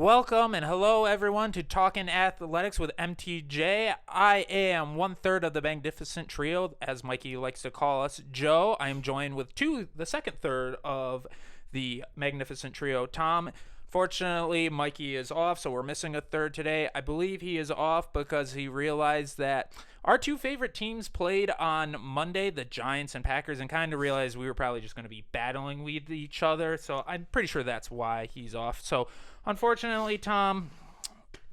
Welcome and hello everyone to Talkin Athletics with M.T.J. I am one-third of the magnificent trio, as Mikey likes to call us, Joe. I am joined with the second third of the magnificent trio, Tom. Fortunately, Mikey is off, so we're missing a third today. I believe he is off because he realized that our two favorite teams played on Monday, the Giants and Packers, and kind of realized we were probably just going to be battling with each other. So I'm pretty sure that's why he's off. So unfortunately, Tom,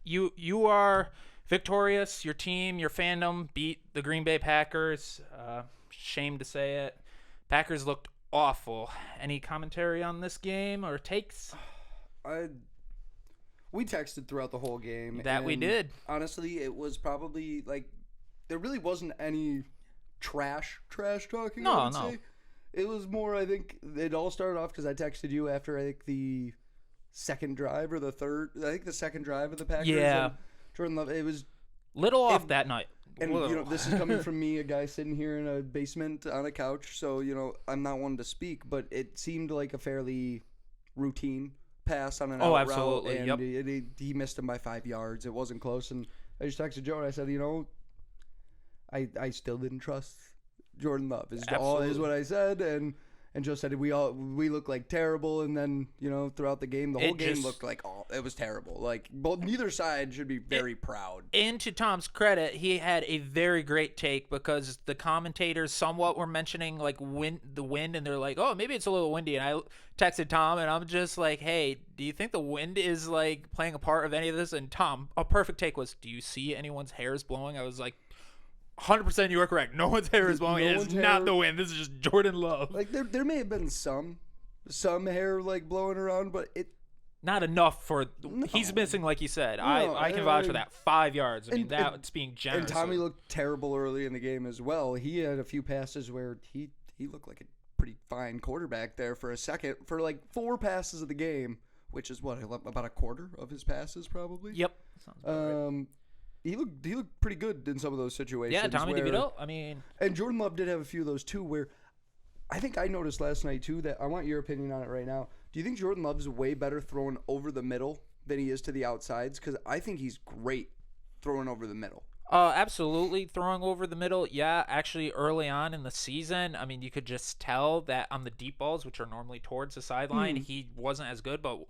you are victorious. Your team, your fandom beat the Green Bay Packers. Shame to say it. Packers looked awful. Any commentary on this game or takes? We texted throughout the whole game. That we did. Honestly, it was probably like there really wasn't any trash talking. I would say. It was more. I think it all started off because I texted you after I think the second drive or the third. I think the second drive of the Packers. Yeah. Jordan Love. It was little off that night. And this is coming from me, a guy sitting here in a basement on a couch. So I'm not one to speak, but it seemed like a fairly routine pass on an out absolutely. route, and he missed him by 5 yards. It wasn't close, and I just texted Joe and I said, I still didn't trust Jordan Love. Is what I said, and Joe said we look like terrible, and then throughout the game, the whole game looked like it was terrible. Like neither side should be very proud. And to Tom's credit, he had a very great take because the commentators somewhat were mentioning like the wind, and they're like, oh, maybe it's a little windy, and I texted Tom, and I'm just like, hey, do you think the wind is like playing a part of any of this? And Tom, a perfect take was, do you see anyone's hairs blowing? I was like, 100% you are correct. No one's hair is blowing. It's not the wind. This is just Jordan Love. Like there may have been some hair like blowing around, but it not enough for. No. He's missing, like you said. No, I can vouch for that. 5 yards. I mean, that's being generous. And Tommy looked terrible early in the game as well. He had a few passes where he looked like a pretty fine quarterback there for a second for like 4 passes of the game, which is what about a quarter of his passes probably. Yep. Sounds about right. He looked pretty good in some of those situations. Yeah, Tommy Devito. And Jordan Love did have a few of those too. Where I think I noticed last night too that I want your opinion on it right now. Do you think Jordan Love's way better throwing over the middle than he is to the outsides? Because I think he's great throwing over the middle. Absolutely throwing over the middle. Yeah, actually early on in the season, I mean, you could just tell that on the deep balls, which are normally towards the sideline, he wasn't as good. But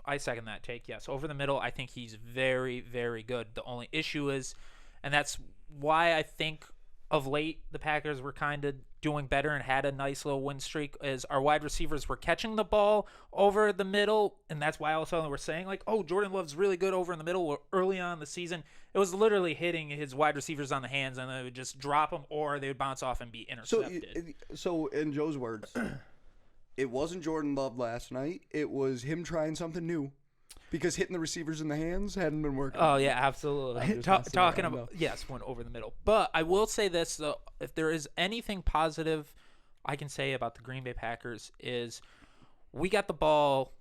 I second that take. Yes, over the middle, I think he's very, very good. The only issue is, and that's why I think of late the Packers were kind of doing better and had a nice little win streak, is our wide receivers were catching the ball over the middle, and that's why all of a sudden we're saying like, oh, Jordan Love's really good over in the middle. Early on in the season, it was literally hitting his wide receivers on the hands, and they would just drop them or they would bounce off and be intercepted. So in Joe's words, it wasn't Jordan Love last night. It was him trying something new because hitting the receivers in the hands hadn't been working. Oh, yeah, absolutely. Talking about, yes, went over the middle. But I will say this, though. If there is anything positive I can say about the Green Bay Packers is we got the ball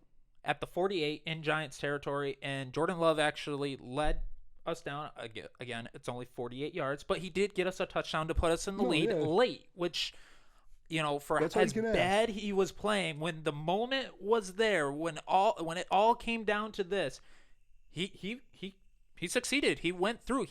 at the 48 in Giants territory, and Jordan Love actually led us down. Again, it's only 48 yards, but he did get us a touchdown to put us in the lead late, which – for that's as bad he was playing, when the moment was there, when it all came down to this, he succeeded. He went through.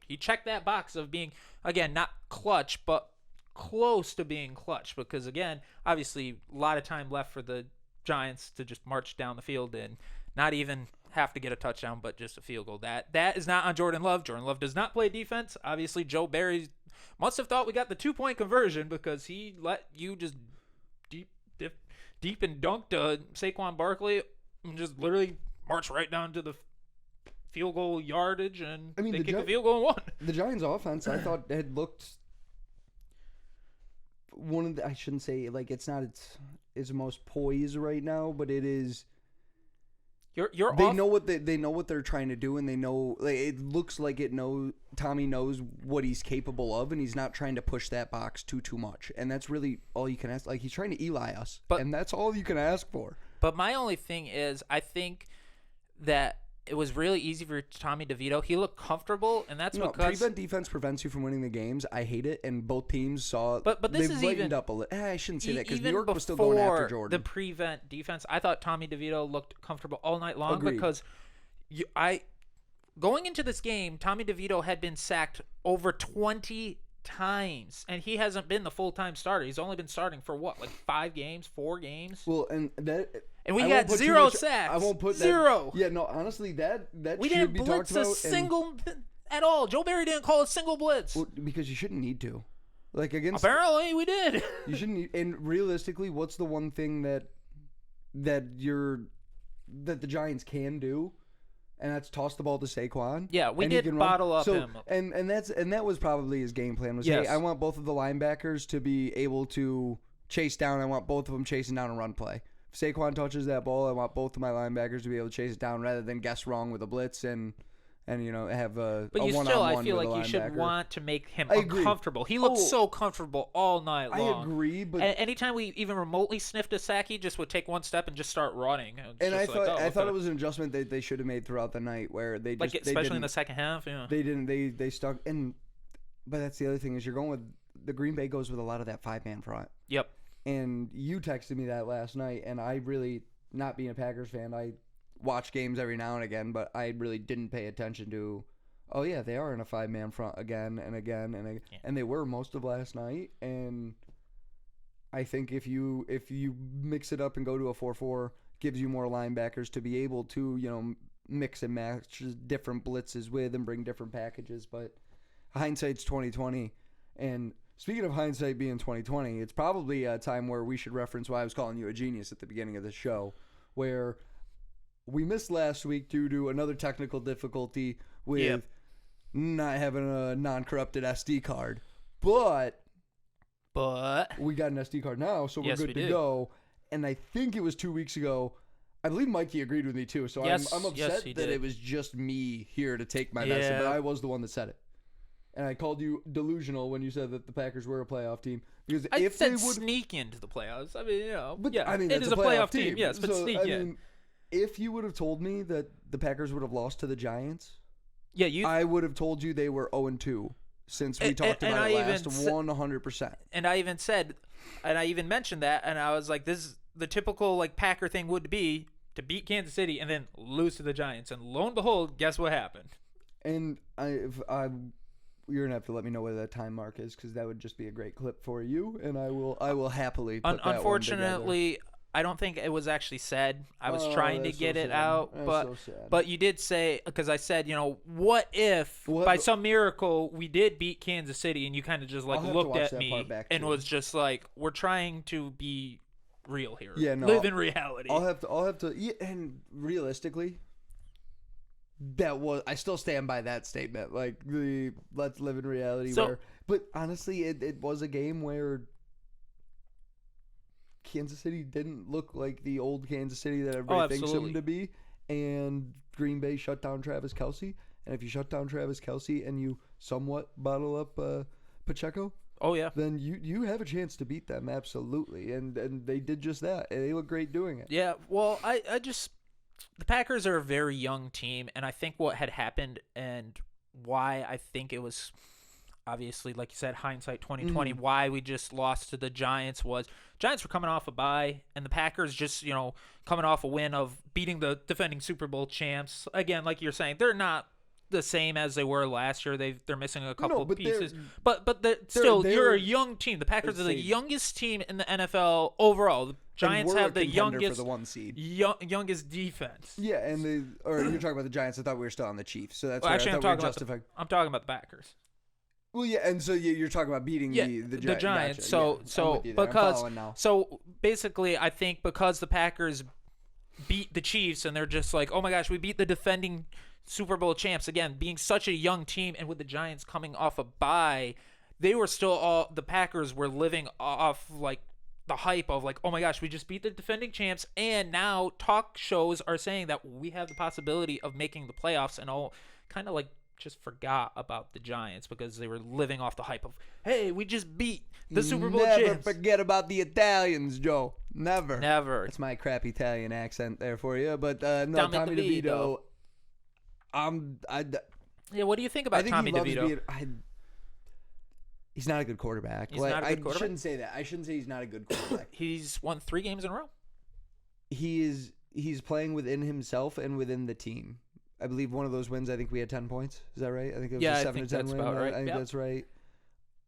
He checked that box of being, again, not clutch, but close to being clutch. Because again, obviously, a lot of time left for the Giants to just march down the field and not even have to get a touchdown, but just a field goal. That is not on Jordan Love. Jordan Love does not play defense. Obviously, Joe Barry must have thought we got the 2-point conversion because he let you just deep and dunk to Saquon Barkley and just literally march right down to the field goal yardage, and they kick a field goal and won. The Giants' offense, I thought, had looked one of the, I shouldn't say like it's not its most poised right now, but it is. They know what they're trying to do, and they know it looks like Tommy knows what he's capable of, and he's not trying to push that box too much, and that's really all you can ask. Like he's trying to Eli us, and that's all you can ask for. But my only thing is, I think that it was really easy for Tommy DeVito. He looked comfortable, and that's because prevent defense prevents you from winning the games. I hate it, and both teams saw. But this they is lightened even up a little. I shouldn't say that because New even York was still going after before Jordan. the prevent defense, I thought Tommy DeVito looked comfortable all night long. Agreed. Because going into this game, Tommy DeVito had been sacked over 20 times, and he hasn't been the full-time starter. He's only been starting for what, like 4 games. Well, and we had 0 sacks. I won't put 0. Yeah, no, honestly, that we should didn't be blitz talked about. a single at all. Joe Barry didn't call a single blitz. Well, because you shouldn't need to. Like against Apparently, we did. You shouldn't need, and realistically, what's the one thing that the Giants can do? And that's toss the ball to Saquon. Yeah, we did bottle up him. And that was probably his game plan was, yes. Hey, I want both of the linebackers to be able to chase down. I want both of them chasing down a run play. If Saquon touches that ball, I want both of my linebackers to be able to chase it down rather than guess wrong with a blitz and have a But you one-on-one still, I feel with like a you should linebacker. want to make him agree. uncomfortable. He looked so comfortable all night long. I agree, but anytime we even remotely sniffed a sack, he just would take one step and just start running. And I thought it was an adjustment that they should have made throughout the night, where they just especially in the second half. Yeah, they didn't. They stuck. But that's the other thing is you're going with the Green Bay goes with a lot of that 5-man front. Yep. And you texted me that last night, and I really, not being a Packers fan, I watch games every now and again, but I really didn't pay attention to. Oh yeah, they are in a 5-man front again and again and again, and they were most of last night. And I think if you mix it up and go to a 4-4, gives you more linebackers to be able to mix and match different blitzes with and bring different packages. But hindsight's 20/20, and speaking of hindsight being 20/20, it's probably a time where we should reference why I was calling you a genius at the beginning of the show, where we missed last week due to another technical difficulty with not having a non-corrupted SD card. But we got an SD card now, so we're good to go. And I think it was 2 weeks ago. I believe Mikey agreed with me too, so I'm upset that it was just me here to take my medicine, but I was the one that said it. And I called you delusional when you said that the Packers were a playoff team. Because I if said they would sneak into the playoffs. I mean, but, it is a playoff team. Yes, but so, sneak in. If you would have told me that the Packers would have lost to the Giants, I would have told you they were 0-2 since we talked about it last 100%. And I even said, and I even mentioned that, and I was like, this is the typical like Packer thing would be to beat Kansas City and then lose to the Giants. And lo and behold, guess what happened? And you're gonna have to let me know where that time mark is, because that would just be a great clip for you, and I will happily put that unfortunately one together. I don't think it was actually said. I was trying to get it out, that's but you did say, because I said, what if by some miracle we did beat Kansas City, and you kind of just like looked at me and was just like, we're trying to be real here. Yeah, no, live in reality. I'll have to yeah, and realistically, I still stand by that statement. Like, let's live in reality. But honestly, it was a game where Kansas City didn't look like the old Kansas City that everybody thinks them to be, and Green Bay shut down Travis Kelce. And if you shut down Travis Kelce and you somewhat bottle up Pacheco, then you have a chance to beat them, absolutely. And they did just that, and they look great doing it. Yeah, well, the Packers are a very young team, and I think what had happened and why I think it was obviously, like you said, hindsight 2020, why we just lost to the Giants was Giants were coming off a bye, and the Packers just, coming off a win of beating the defending Super Bowl champs. Again, like you're saying, they're not the same as they were last year. They're missing a couple of pieces. But still, you're a young team. The Packers are the youngest team in the NFL overall. The Giants have the youngest for the 1 seed. Youngest defense. Yeah, and you're talking about the Giants. I thought we were still on the Chiefs. So that's actually, I'm talking about the Packers. Well, yeah, and so you're talking about beating the Giants. Gotcha. So basically, I think because the Packers beat the Chiefs and they're just like, oh my gosh, we beat the defending Super Bowl champs again, being such a young team, and with the Giants coming off a bye, they were still the Packers were living off like the hype of like, oh my gosh, we just beat the defending champs, and now talk shows are saying that we have the possibility of making the playoffs, and all kind of like just forgot about the Giants because they were living off the hype of, hey, we just beat the Super Bowl champs. Never forget about the Italians, Joe. Never. Never. It's my crap Italian accent there for you. But no, Tommy DeVito, Yeah, what do you think about Tommy DeVito? He's not a good quarterback. He's not a good quarterback? I shouldn't say that. I shouldn't say he's not a good quarterback. He's won 3 games in a row. He's playing within himself and within the team. I believe one of those wins, I think we had 10 points. Is that right? I think it was a 7 to 10 win. About right. I think that's right.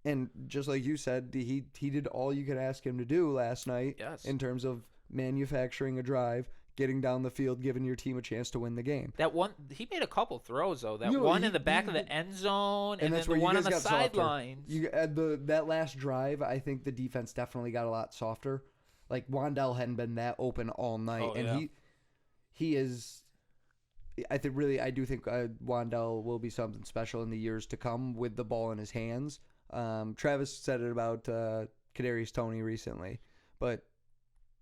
And just like you said, he did all you could ask him to do last night in terms of manufacturing a drive, getting down the field, giving your team a chance to win the game. That one, he made a couple throws though. That one in the back of the end zone, and then the one on the sidelines. That last drive, I think the defense definitely got a lot softer. Like Wandell hadn't been that open all night, he is. I do think Wandell will be something special in the years to come with the ball in his hands. Travis said it about Kadarius Toney recently, but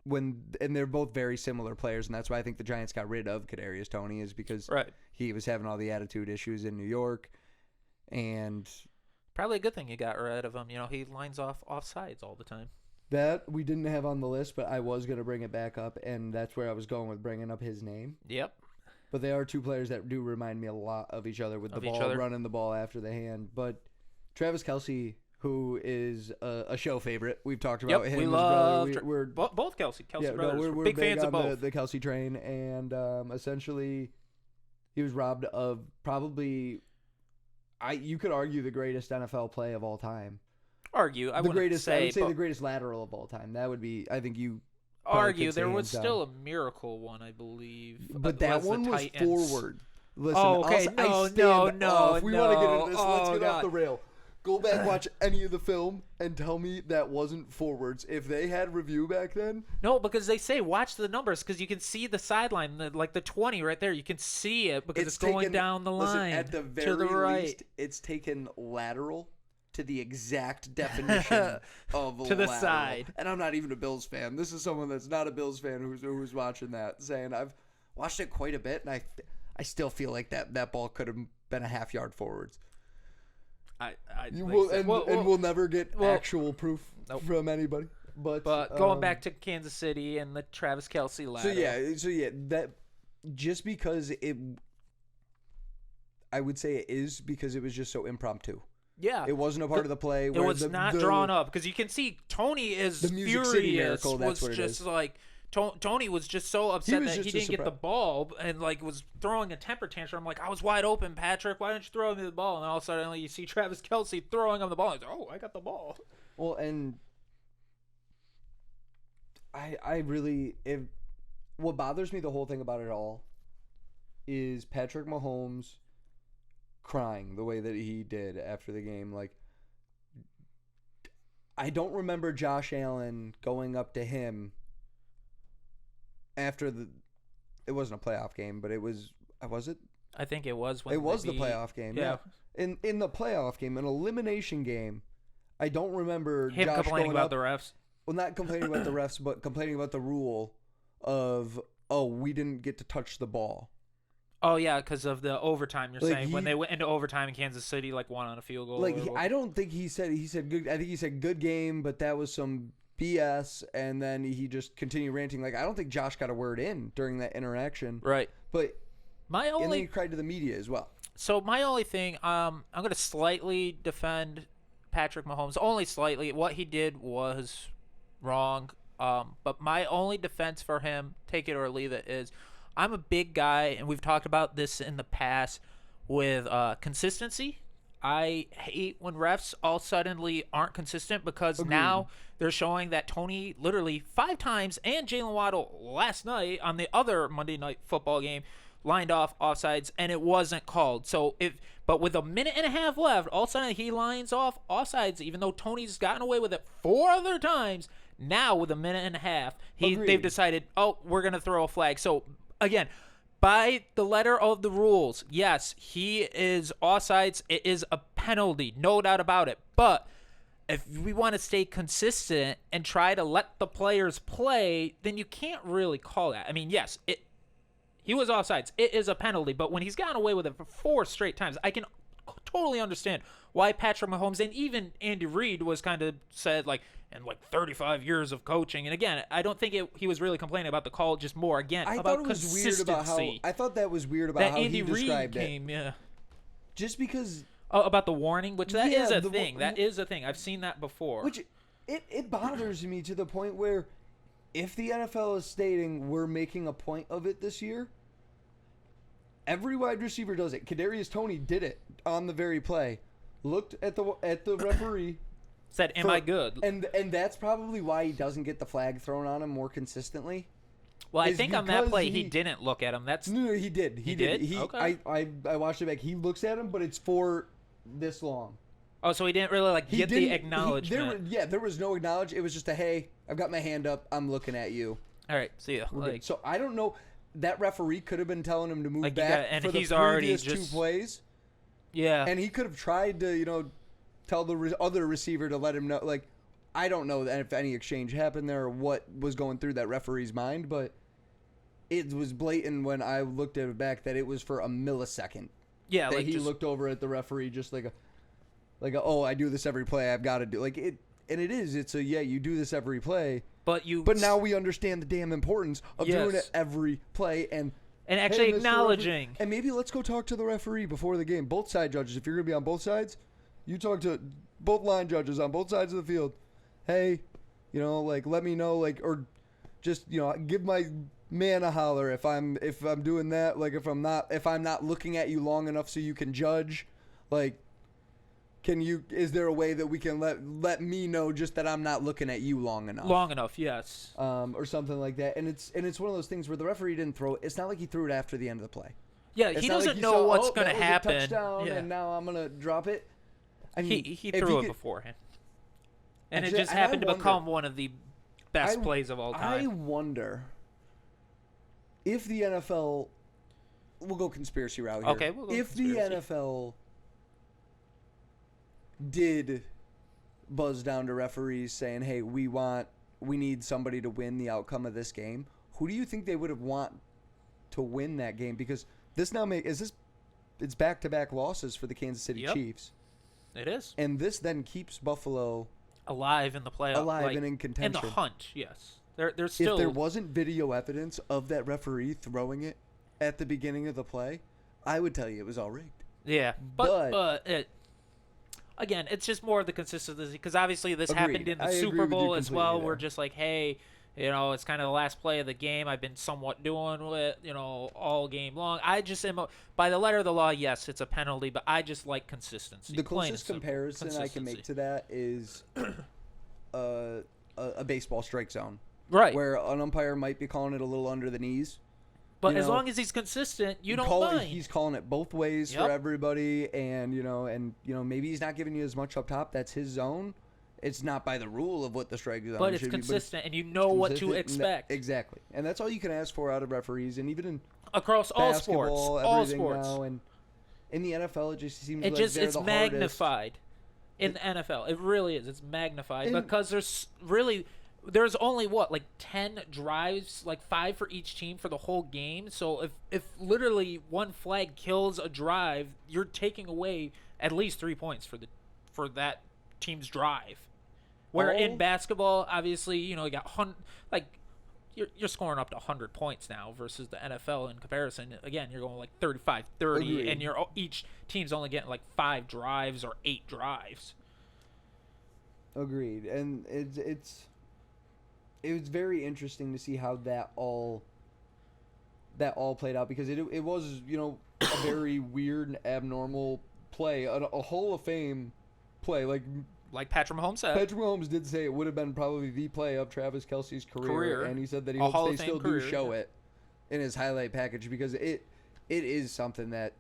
they're both very similar players, and that's why I think the Giants got rid of Kadarius Toney is because he was having all the attitude issues in New York, and probably a good thing you got rid of him. You know, he lines off offsides all the time. That we didn't have on the list, but I was going to bring it back up, and that's where I was going with bringing up his name. Yep. But they are two players that do remind me a lot of each other with the ball, running the ball after the hand. But Travis Kelce, who is a show favorite, we've talked about him. We love we're both Kelce brothers. We're big fans of both. The Kelce train, and essentially, he was robbed of probably, you could argue the greatest NFL play of all time. I would say the greatest lateral of all time. That would be, I think you argue. There was still a miracle one, I believe. But that one was forward. Listen, okay. No. If we want to get into this, let's get off the rail. Go back, watch any of the film, and tell me that wasn't forwards. If they had review back then. No, because they say watch the numbers because you can see the sideline, like the 20 right there. You can see it because it's going down the line. At the very to the right. least, it's taken lateral to the exact definition of to the lateral. Side. And I'm not even a Bills fan. This is someone that's not a Bills fan who's watching that, saying I've watched it quite a bit, and I still feel like that ball could have been a half yard forwards. We'll never get actual proof from anybody. But going back to Kansas City and the Travis Kelce lateral. So yeah, that just because I would say it is because it was just so impromptu. Yeah, it wasn't a part of the play. It was not drawn up because you can see Tony is the Music furious. City Miracle, that's what just it is. like Tony was just so upset that he didn't get the ball and like was throwing a temper tantrum. I'm like, I was wide open, Patrick. Why didn't you throw me the ball? And all of a sudden, you see Travis Kelce throwing him the ball. He's like, oh, I got the ball. Well, and I really, what bothers me the whole thing about it all is Patrick Mahomes crying the way that he did after the game. Like, I don't remember Josh Allen going up to him after it wasn't a playoff game, but was it? I think it was. It was the playoff game. Yeah. In the playoff game, an elimination game, I don't remember him Josh complaining going about up, the refs. Well, not complaining about the refs, but complaining about the rule of, we didn't get to touch the ball. Oh, yeah, because of the overtime, you're saying. When they went into overtime in Kansas City, won on a field goal. I don't think he said good. I think he said good game, but that was some BS, and then he just continued ranting. I don't think Josh got a word in during that interaction. Right. But and then he cried to the media as well. So my only thing, I'm going to slightly defend Patrick Mahomes. Only slightly. What he did was wrong. But my only defense for him, take it or leave it, is I'm a big guy, and we've talked about this in the past with consistency. I hate when refs all suddenly aren't consistent because now they're showing that Tony literally 5 times and Jalen Waddle last night on the other Monday Night Football game lined off offsides, and it wasn't called. But with a minute and a half left, all of a sudden he lines off offsides, even though Tony's gotten away with it 4 other times. Now with a minute and a half, they've decided, we're going to throw a flag. So again, by the letter of the rules, yes, he is offsides. It is a penalty, no doubt about it. But if we want to stay consistent and try to let the players play, then you can't really call that. I mean, yes, he was offsides. It is a penalty. But when he's gotten away with it for 4 straight times, I can totally understand why Patrick Mahomes and even Andy Reid was kind of said, and like 35 years of coaching. And again, I don't think he was really complaining about the call, just more again about consistency. I thought that was weird about that how Andy he described Reid came, it. Yeah. Just because. Oh, about the warning, which that is a the thing. That is a thing. I've seen that before. Which it bothers me to the point where, if the NFL is stating we're making a point of it this year, every wide receiver does it. Kadarius Toney did it on the very play. Looked at the referee. Said, "Am I good?" And that's probably why he doesn't get the flag thrown on him more consistently. Well, I think on that play he didn't look at him. No, he did. He did. Okay. I watched it back. He looks at him, but it's for this long. Oh, so he didn't really get the acknowledgement. There was no acknowledgement. It was just a, hey, I've got my hand up. I'm looking at you. All right, see ya. So I don't know. That referee could have been telling him to move back and for the he's already previous just 2 plays. Yeah. And he could have tried to, tell the other receiver to let him know. Like, I don't know if any exchange happened there or what was going through that referee's mind, but it was blatant when I looked at it back that it was for a millisecond. Yeah, that he looked over at the referee just like oh, I do this every play. I've got to do like it, and it is. It's you do this every play. But now we understand the damn importance of doing it every play and actually acknowledging. And maybe let's go talk to the referee before the game. Both side judges, if you're going to be on both sides, you talk to both line judges on both sides of the field. Hey, let me know, or just, give my man a holler if I'm doing that. Like if I'm not looking at you long enough so you can judge, is there a way that we can let me know just that I'm not looking at you long enough? Long enough, yes. Or something like that. And it's one of those things where the referee didn't throw it. It's not like he threw it after the end of the play. Yeah, he doesn't know what's going to happen. A touchdown, and now I'm going to drop it. I mean, he threw it beforehand. And it just happened to become one of the best plays of all time. I wonder if the NFL... We'll go conspiracy route here. Okay, we'll go If the NFL did buzz down to referees saying, hey, we need somebody to win the outcome of this game, who do you think they would have want to win that game? Because this now it's back-to-back losses for the Kansas City Chiefs. It is. And this then keeps Buffalo alive in the playoff. And in contention. In the hunt, yes. There's still... If there wasn't video evidence of that referee throwing it at the beginning of the play, I would tell you it was all rigged. Yeah, but again, it's just more of the consistency, because obviously this happened in the Super Bowl as well. We're just like, hey, it's kind of the last play of the game. I've been somewhat doing it, all game long. I just am, by the letter of the law, yes, it's a penalty, but I just like consistency. The closest comparison I can make to that is a baseball strike zone. Right. Where an umpire might be calling it a little under the knees. But as long as he's consistent, you don't mind. He's calling it both ways for everybody, and maybe he's not giving you as much up top. That's his zone. It's not by the rule of what the strike zone but it's consistent, and you know what to expect. Exactly, and that's all you can ask for out of referees, and even in across all sports, now, and in the NFL, it just seems like it's magnified. In the NFL, it really is. It's magnified because there's only 10 drives, 5 for each team for the whole game. So if literally one flag kills a drive, you're taking away at least 3 points for that team's drive. Where in basketball, obviously, you got you're scoring up to 100 points now versus the NFL in comparison. Again, you're going 35, 30, Agreed. And each team's only getting 5 drives or 8 drives. Agreed, and it was very interesting to see how that all played out, because it was a very weird and abnormal play, a Hall of Fame play, like Patrick Mahomes said. Patrick Mahomes did say it would have been probably the play of Travis Kelce's career, and he said that he hopes they still do show it in his highlight package, because it is something that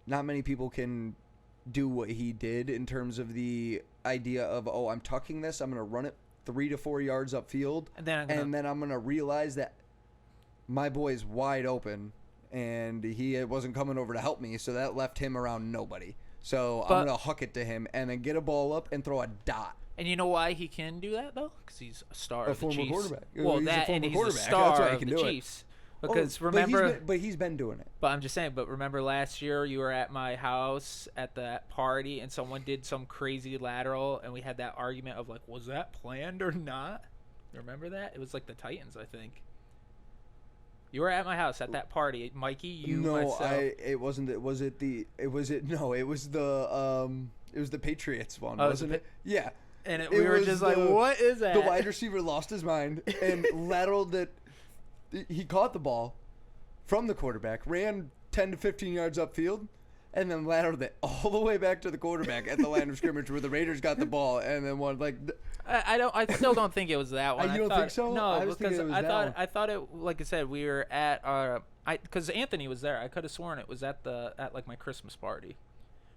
not many people can do what he did in terms of the idea of, I'm tucking this, I'm going to run it 3 to 4 yards upfield, and then I'm going to realize that my boy's wide open, and he wasn't coming over to help me, so that left him around nobody. So I'm going to huck it to him and then get a ball up and throw a dot. And you know why he can do that, though? Because he's a star of the Chiefs. Quarterback. Well, he's a former and he's quarterback. a star That's why he of can the do Chiefs. Because remember, but he's been doing it. But I'm just saying. But remember last year you were at my house at that party and someone did some crazy lateral and we had that argument of like, was that planned or not? Remember that? It was like the Titans, I think. You were at my house at that party, Mikey. Myself. It wasn't. It was the Patriots one, wasn't it? Yeah. And we were just like, what is that? The wide receiver lost his mind and lateraled it. He caught the ball from the quarterback, ran 10 to 15 yards upfield, and then lateraled it all the way back to the quarterback at the line of scrimmage where the Raiders got the ball and then won. Like, I still don't think it was that one. You don't think so? No, because I thought it. Like I said, we were at because Anthony was there. I could have sworn it was at like my Christmas party.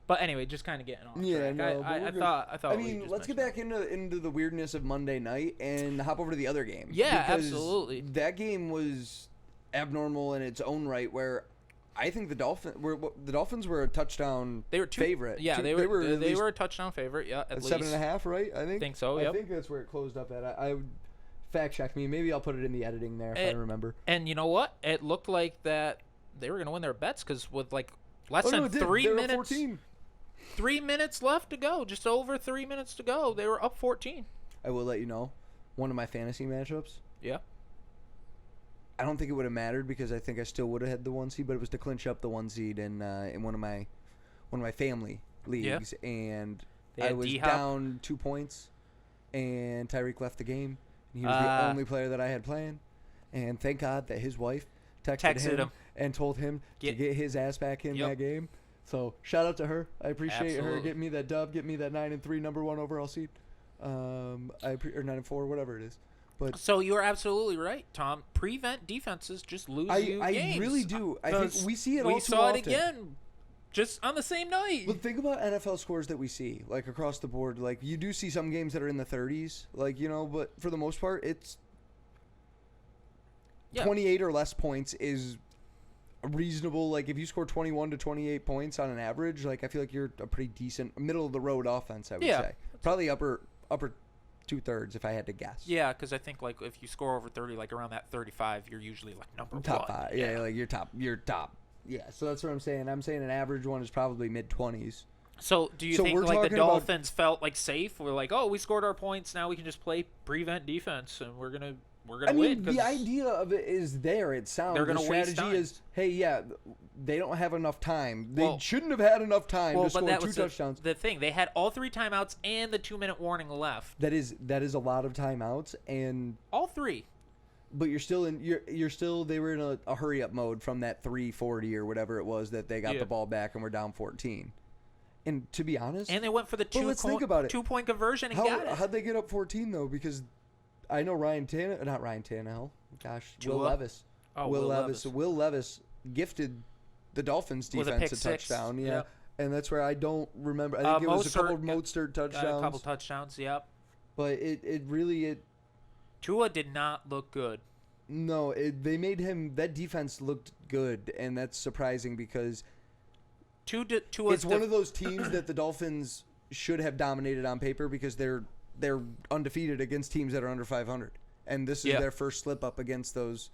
But anyway, just kind of getting off. Yeah, track. no. I thought. I mean, let's get back into the weirdness of Monday night and hop over to the other game. Yeah, absolutely. That game was abnormal in its own right, where I think the Dolphins were a touchdown favorite. Yeah, they were a touchdown favorite. Yeah, at least 7.5, right? I think so. Yep. I think that's where it closed up at. I would fact check me. Maybe I'll put it in the editing there if I remember. And you know what? It looked like that they were going to win their bets because with like less than 3 minutes. 14. 3 minutes left to go. Just over 3 minutes to go. They were up 14. I will let you know. One of my fantasy matchups. Yeah. I don't think it would have mattered because I think I still would have had the 1 seed, but it was to clinch up the 1 seed in one of my family leagues, and I was down 2 points, and Tyreek left the game, and he was the only player that I had playing, and thank God that his wife texted him and told him to get his ass back in that game. So shout out to her. I appreciate her getting me that dub, getting me that 9-3 number 1 overall seed, or 9-4, whatever it is. But so you're absolutely right, Tom. Prevent defenses just lose games. I really do. I think we see it all too often. We saw it again, just on the same night. But think about NFL scores that we see, like across the board. Like you do see some games that are in the 30s, like but for the most part, it's 28 or less points is reasonable. Like if you score 21 to 28 points on an average, like I feel like you're a pretty decent middle of the road offense. I would say probably upper 2/3 if I had to guess. Yeah, because I think like if you score over 30, like around that 35, you're usually like number top 1. 5. Yeah, like you're top. Yeah, so that's what I'm saying. I'm saying an average one is probably mid-20s. So do you think like the Dolphins felt like safe? We're like, oh, we scored our points. Now we can just play prevent defense, and we're gonna win. The idea of it is there. It sounds they're gonna the waste strategy time. is, hey, they don't have enough time. They shouldn't have had enough time to score 2 touchdowns. The thing, they had all 3 timeouts and the 2-minute warning left. That is a lot of timeouts, and all 3. But you're still they were in a hurry up mode from that 3:40 or whatever it was that they got the ball back and were down 14. And to be honest, and they went for the 2-point conversion and got it. How'd they get up 14 though? Because I know not Ryan Tannehill. Gosh, Will Levis. Oh, Will Levis gifted the Dolphins defense a touchdown. Yeah. Yep. And that's where I don't remember. I think it was a couple of Mostert touchdowns. A couple touchdowns, yep. But it really Tua did not look good. No, they made him. That defense looked good, and that's surprising because it's one of those teams that the Dolphins should have dominated on paper because they're undefeated against teams that are under 500, and this is their first slip up against those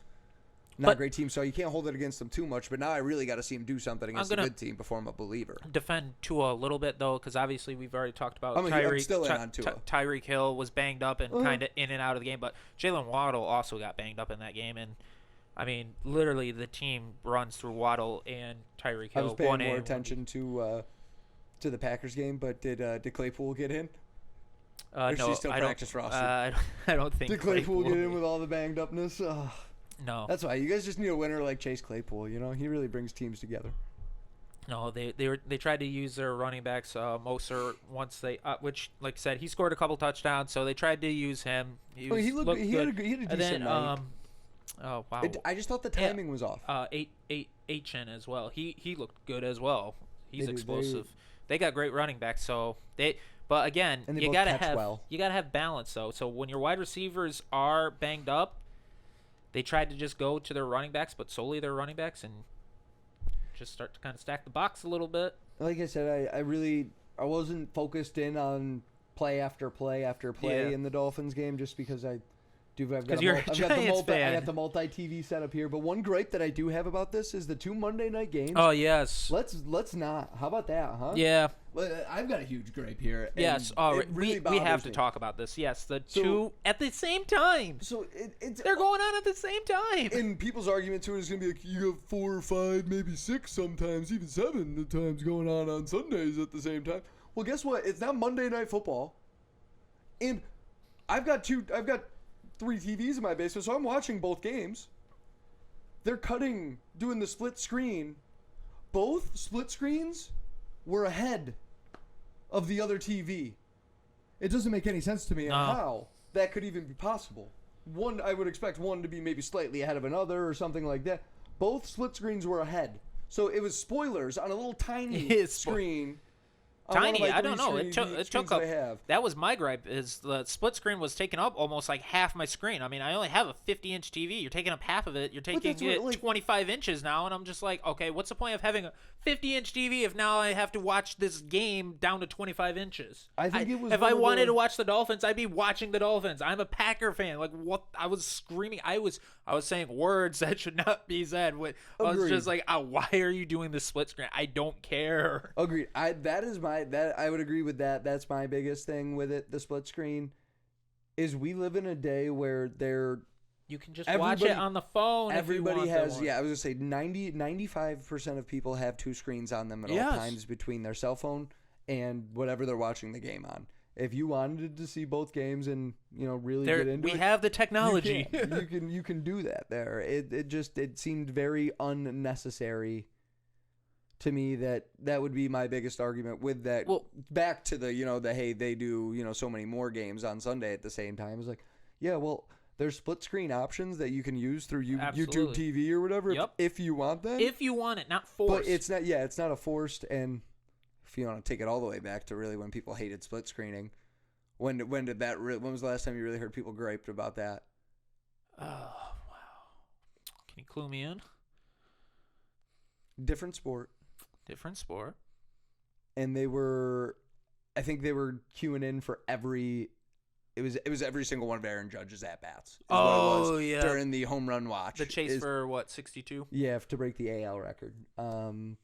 great teams. So you can't hold it against them too much. But now I really got to see him do something against a good team before I'm a believer. Defend Tua a little bit though, because obviously we've already talked about Tyreek Hill was banged up and kind of in and out of the game, but Jalen Waddle also got banged up in that game, and I mean literally the team runs through Waddle and Tyreek Hill. I was paying more attention to the Packers game, but did Claypool get in? No, she's still practice roster. I don't think. Did Claypool get in with all the banged upness? No. That's why you guys just need a winner like Chase Claypool. He really brings teams together. No, they tried to use their running backs, Moser, once they which like I said, he scored a couple touchdowns, so they tried to use him. He looked good. He had a decent night. Oh wow! I just thought the timing was off. H.N. as well. He looked good as well. He's explosive. They got great running backs, so they. But again, you gotta have balance though. So when your wide receivers are banged up, they tried to just go to their running backs, but solely their running backs, and just start to kind of stack the box a little bit. Like I said, I wasn't focused in on play after play after play in the Dolphins game, just because I Dude, Because you're a Giants fan. I got the multi-TV setup here, but one gripe that I do have about this is the 2 Monday night games. Oh, yes. Let's not. How about that, huh? Yeah. Well, I've got a huge gripe here. Yes. Oh, we have to talk about this. Yes, the two at the same time. So they're going on at the same time. And people's argument to it is going to be like, you have 4 or 5, maybe 6 sometimes, even 7 at times going on Sundays at the same time. Well, guess what? It's not Monday Night Football. And I've got 3 TVs in my basement, so I'm watching both games. They're doing the split screen. Both split screens were ahead of the other TV. It doesn't make any sense to me how that could even be possible. One, I would expect one to be maybe slightly ahead of another or something like that. Both split screens were ahead. So it was spoilers on a little tiny screen. Tiny, I don't know. It took up. That was my gripe. Is the split screen was taking up almost like half my screen. I mean, I only have a 50-inch TV. You're taking up half of it. You're taking it 25 inches now, and I'm just like, okay, what's the point of having a 50-inch TV if now I have to watch this game down to 25 inches? I think it was. If I wanted to watch the Dolphins, I'd be watching the Dolphins. I'm a Packer fan. Like what? I was screaming. I was saying words that should not be said. I was just like, why are you doing the split screen? I don't care. Agreed. I would agree with that. That's my biggest thing with it. The split screen is we live in a day where you can just watch it on the phone. Everybody has. Yeah, I was gonna say 95% of people have 2 screens on them at all times between their cell phone and whatever they're watching the game on. If you wanted to see both games and really get into it, we have the technology. You can do that there. It seemed very unnecessary to me. That would be my biggest argument with that. Well, back to the hey, they do so many more games on Sunday at the same time. It's like, yeah, well, there's split screen options that you can use through YouTube TV or whatever if you want that. If you want it, not forced. But it's not. Yeah, it's not a forced. And if you want to take it all the way back to really when people hated split screening, when was the last time you really heard people griped about that? Oh wow! Can you clue me in? Different sport. And I think they were queuing in for every. It was every single one of Aaron Judge's at bats. Yeah. During the home run watch. The chase for 62? Yeah, to break the AL record.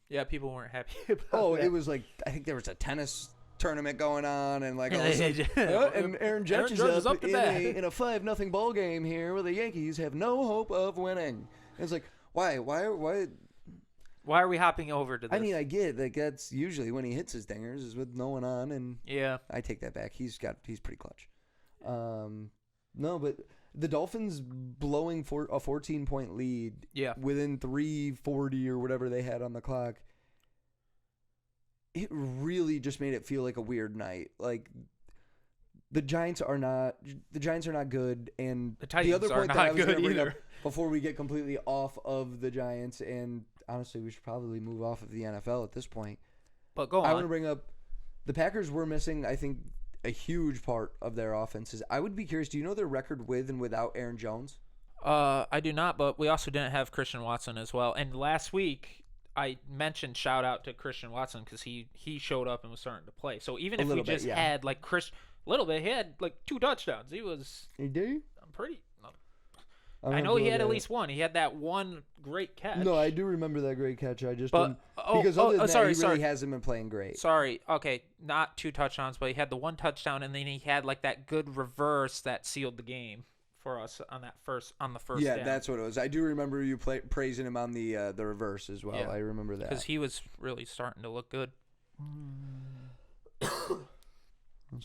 Yeah, people weren't happy about that. It was like I think there was a tennis tournament going on, and like and Aaron Judge is up in a 5-0 ball game here where the Yankees have no hope of winning. And it's like why Why are we hopping over to this? I mean, I get like that's usually when he hits his dingers is with no one on, and I take that back. He's pretty clutch. No, but the Dolphins blowing a 14-point lead within 3:40 or whatever they had on the clock. It really just made it feel like a weird night. Like the Giants are not good, and the Titans other point are that I not was good bring either. Up before we get completely off of the Giants, and honestly, we should probably move off of the NFL at this point. But go on. I want to bring up the Packers were missing, I think, a huge part of their offenses. I would be curious, do you know their record with and without Aaron Jones? I do not, but we also didn't have Christian Watson as well. And last week, I mentioned shout out to Christian Watson because he showed up and was starting to play. So even if we just had like a little bit, he had like 2 touchdowns. He did? I'm pretty. I know he had at least one. He had that one great catch. No, I do remember that great catch. I just didn't, because other than that, he really hasn't been playing great. Sorry. Okay, not 2 touchdowns, but he had the 1 touchdown, and then he had like that good reverse that sealed the game for us on the first Yeah, down. That's what it was. I do remember you praising him on the reverse as well. Yeah. I remember that because he was really starting to look good. That's right.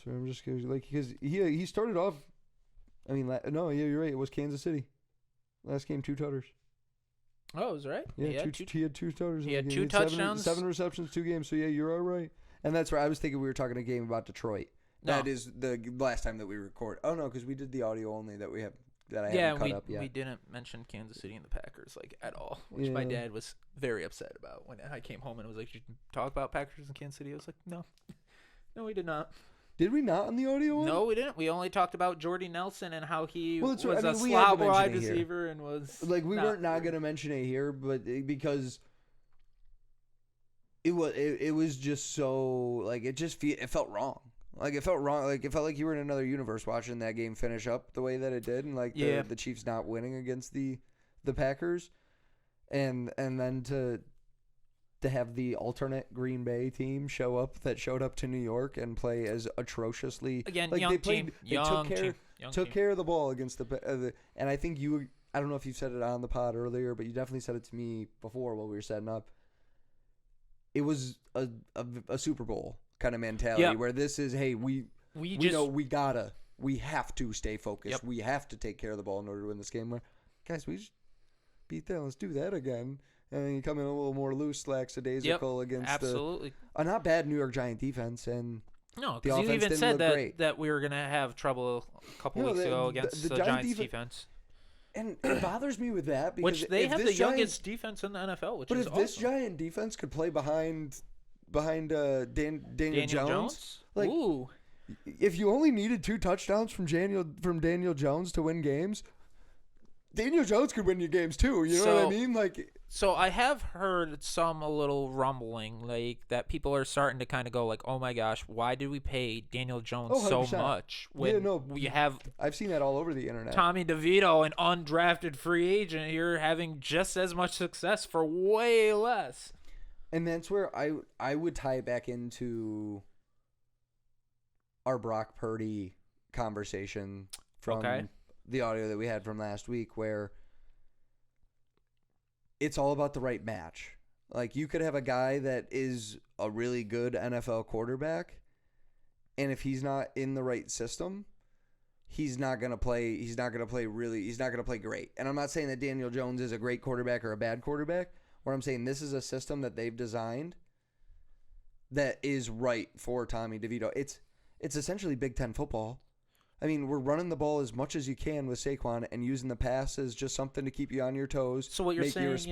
I'm just curious, like because he started off. I mean, you're right. It was Kansas City. Last game, 2 tutters. Oh, was right. Yeah, he had 2 tutters. He had 2 touchdowns, 7 receptions, 2 games. So yeah, you're all right. And that's right. I was thinking we were talking a game about Detroit. No. That is the last time that we record. Oh no, because we did the audio only that we have that I haven't cut up yet. We didn't mention Kansas City and the Packers like at all, which my dad was very upset about when I came home and was like, "Did you talk about Packers and Kansas City?" I was like, "No, we did not." Did we not on the audio one? No, we didn't. We only talked about Jordy Nelson and how he was a slot wide receiver and was like we weren't not going to mention it here, but because it was just so like it felt wrong. Like, it felt wrong. Like, it felt like you were in another universe watching that game finish up the way that it did, and like the Chiefs not winning against the Packers, and then to have the alternate Green Bay team showed up to New York and play as atrociously. Again, like young they played, team, they took care of the ball against and I think I don't know if you said it on the pod earlier, but you definitely said it to me before while we were setting up. It was a Super Bowl kind of mentality where this is, hey, we have to stay focused. Yep. We have to take care of the ball in order to win this game. Guys, we just beat them. Let's do that again. And then you come in a little more loose, lackadaisical against a not bad New York Giant defense. And no, because you even said that we were going to have trouble a couple weeks ago against the Giants defense. And it bothers me with that because they have the youngest defense in the NFL, which is awesome. But if this Giant defense could play behind Daniel Jones, like, ooh. If you only needed 2 touchdowns from Daniel Jones to win games, Daniel Jones could win you games too. You know what I mean? Like, so I have heard a little rumbling, like that people are starting to kind of go like, "Oh my gosh, why did we pay Daniel Jones so much when we have?" I've seen that all over the internet. Tommy DeVito, an undrafted free agent here, having just as much success for way less. And that's where I would tie it back into our Brock Purdy conversation from the audio that we had from last week, where it's all about the right match. Like, you could have a guy that is a really good NFL quarterback, and if he's not in the right system, he's not going to play great. And I'm not saying that Daniel Jones is a great quarterback or a bad quarterback. Where I'm saying this is a system that they've designed that is right for Tommy DeVito. It's essentially Big Ten football. I mean, we're running the ball as much as you can with Saquon and using the pass as just something to keep you on your toes. So what you're saying is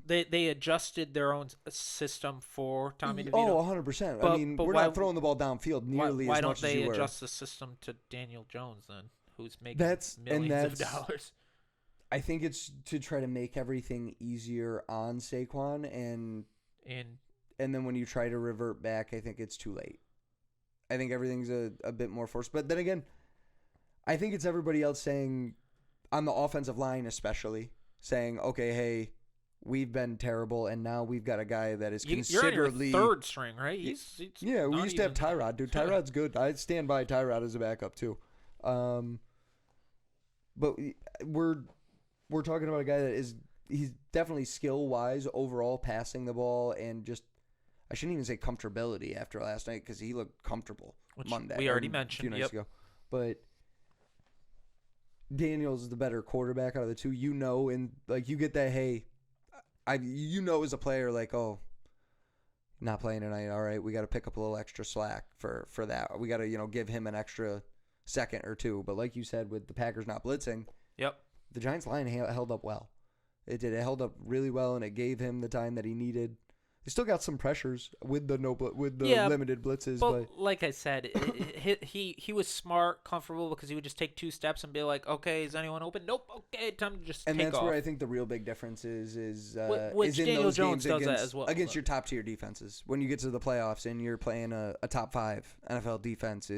they adjusted their own system for Tommy DeVito? Oh, 100%. I mean, we're not throwing the ball downfield nearly as much as you were. Why don't they adjust the system to Daniel Jones then, who's making millions of dollars? I think it's to try to make everything easier on Saquon, and then when you try to revert back, I think it's too late. I think everything's a bit more forced. But then again, I think it's everybody else saying, on the offensive line especially, saying, okay, hey, we've been terrible, and now we've got a guy that is considerably... You're on your third string, right? We used to have Tyrod, dude. Tyrod's good. I stand by Tyrod as a backup, too. But we're talking about a guy that he's definitely skill-wise overall passing the ball, and just, I shouldn't even say comfortability after last night, because he looked comfortable Monday. We already mentioned, a few nights ago. But Daniel's the better quarterback out of the two. And like, you get that, hey, as a player, like, oh, not playing tonight, all right, we got to pick up a little extra slack for that. We got to, give him an extra second or two. But like you said, with the Packers not blitzing, the Giants line held up well. It did. It held up really well, and it gave him the time that he needed. They still got some pressures with the limited blitzes, but like I said, he was smart, comfortable, because he would just take 2 steps and be like, "Okay, is anyone open? Nope. Okay, time to just." And take that's off. where I think the real big difference is which in Daniel those Jones games does that as well against your top tier defenses. When you get to the playoffs and you're playing a top 5 NFL defense,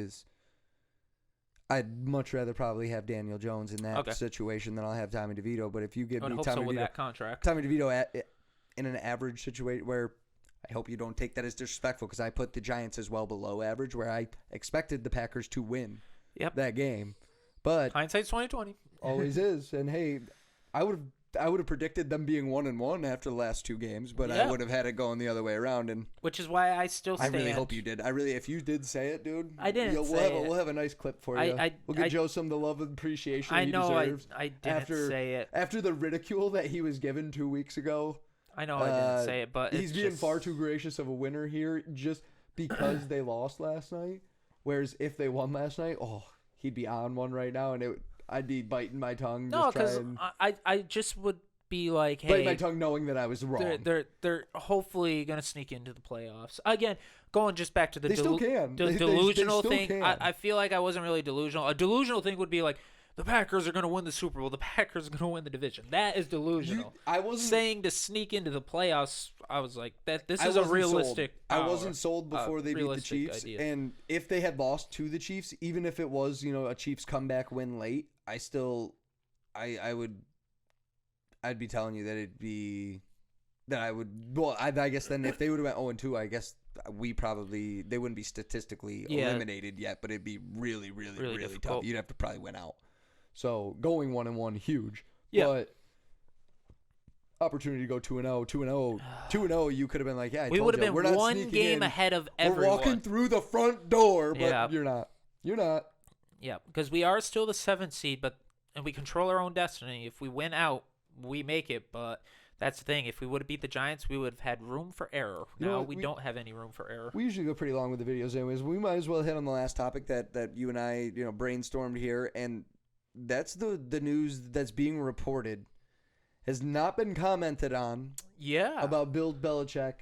I'd much rather probably have Daniel Jones in that situation than I'll have Tommy DeVito. But if you give me Tommy DeVito in an average situation, where I hope you don't take that as disrespectful, because I put the Giants as well below average, where I expected the Packers to win that game. But hindsight's 20/20. Always is. And hey, I would have predicted them being 1-1 after the last 2 games, but I would have had it going the other way around. And which is why I still stand. I really hope you did. If you did say it, dude, I didn't. We'll have a nice clip for you. We'll give Joe some of the love and appreciation he deserves. I didn't say it after the ridicule that he was given 2 weeks ago. I know I didn't say it, but he's being far too gracious of a winner here just because they lost last night. Whereas if they won last night, he'd be on one right now, and I'd be biting my tongue. No, because I just would be like, hey, biting my tongue knowing that I was wrong. They're hopefully gonna sneak into the playoffs again. Going just back to the delusional thing. I feel like I wasn't really delusional. A delusional thing would be like, the Packers are going to win the Super Bowl. The Packers are going to win the division. That is delusional. I wasn't saying to sneak into the playoffs. I was like, this is a realistic. I wasn't sold before they beat the Chiefs, idea. and if they had lost to the Chiefs, even if it was a Chiefs comeback win late, I'd be telling you that it'd be that I would. Well, I guess then if they would have went 0-2, I guess they wouldn't be statistically eliminated yet, but it'd be really, really, really tough. You'd have to probably win out. So going 1-1, huge. Yeah. But opportunity to go 2-0, 2-0. You could have been like, yeah, we would have been one game ahead of everyone. We're walking through the front door, but you're not. You're not. Yeah, because we are still the 7th seed, and we control our own destiny. If we win out, we make it. But that's the thing. If we would have beat the Giants, we would have had room for error. Now we don't have any room for error. We usually go pretty long with the videos, anyways. We might as well hit on the last topic that you and I brainstormed here, and that's the news that's being reported. Has not been commented on. Yeah. About Bill Belichick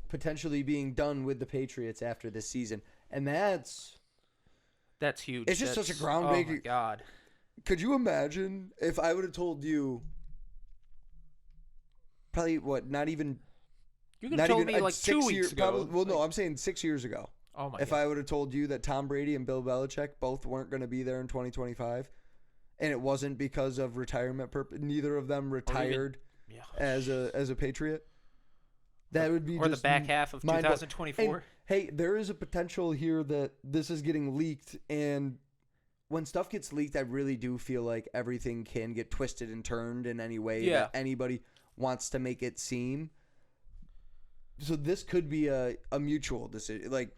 potentially being done with the Patriots after this season. And that's huge. It's just such a groundbreaking. Oh, my God. Could you imagine if I would have told you probably not even. You could have told me like 2 weeks ago. Probably, well, no, I'm saying 6 years ago. Oh, my God. If I would have told you that Tom Brady and Bill Belichick both weren't going to be there in 2025. And it wasn't because of retirement purpose. Neither of them retired as a Patriot. That would be or just the back half of 2024. Hey, there is a potential here that this is getting leaked, and when stuff gets leaked, I really do feel like everything can get twisted and turned in any way that anybody wants to make it seem. So this could be a mutual decision,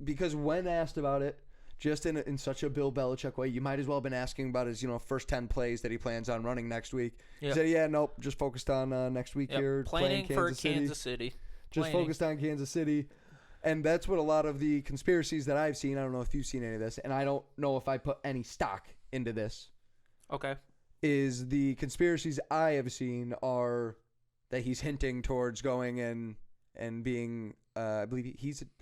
because when asked about it. Just in such a Bill Belichick way, you might as well have been asking about his first 10 plays that he plans on running next week. He said, nope, just focused on next week here. Planning for Kansas City. Just focused on Kansas City. And that's what a lot of the conspiracies that I've seen, I don't know if you've seen any of this, and I don't know if I put any stock into this. Okay. Is the conspiracies I have seen are that he's hinting towards going and being, I believe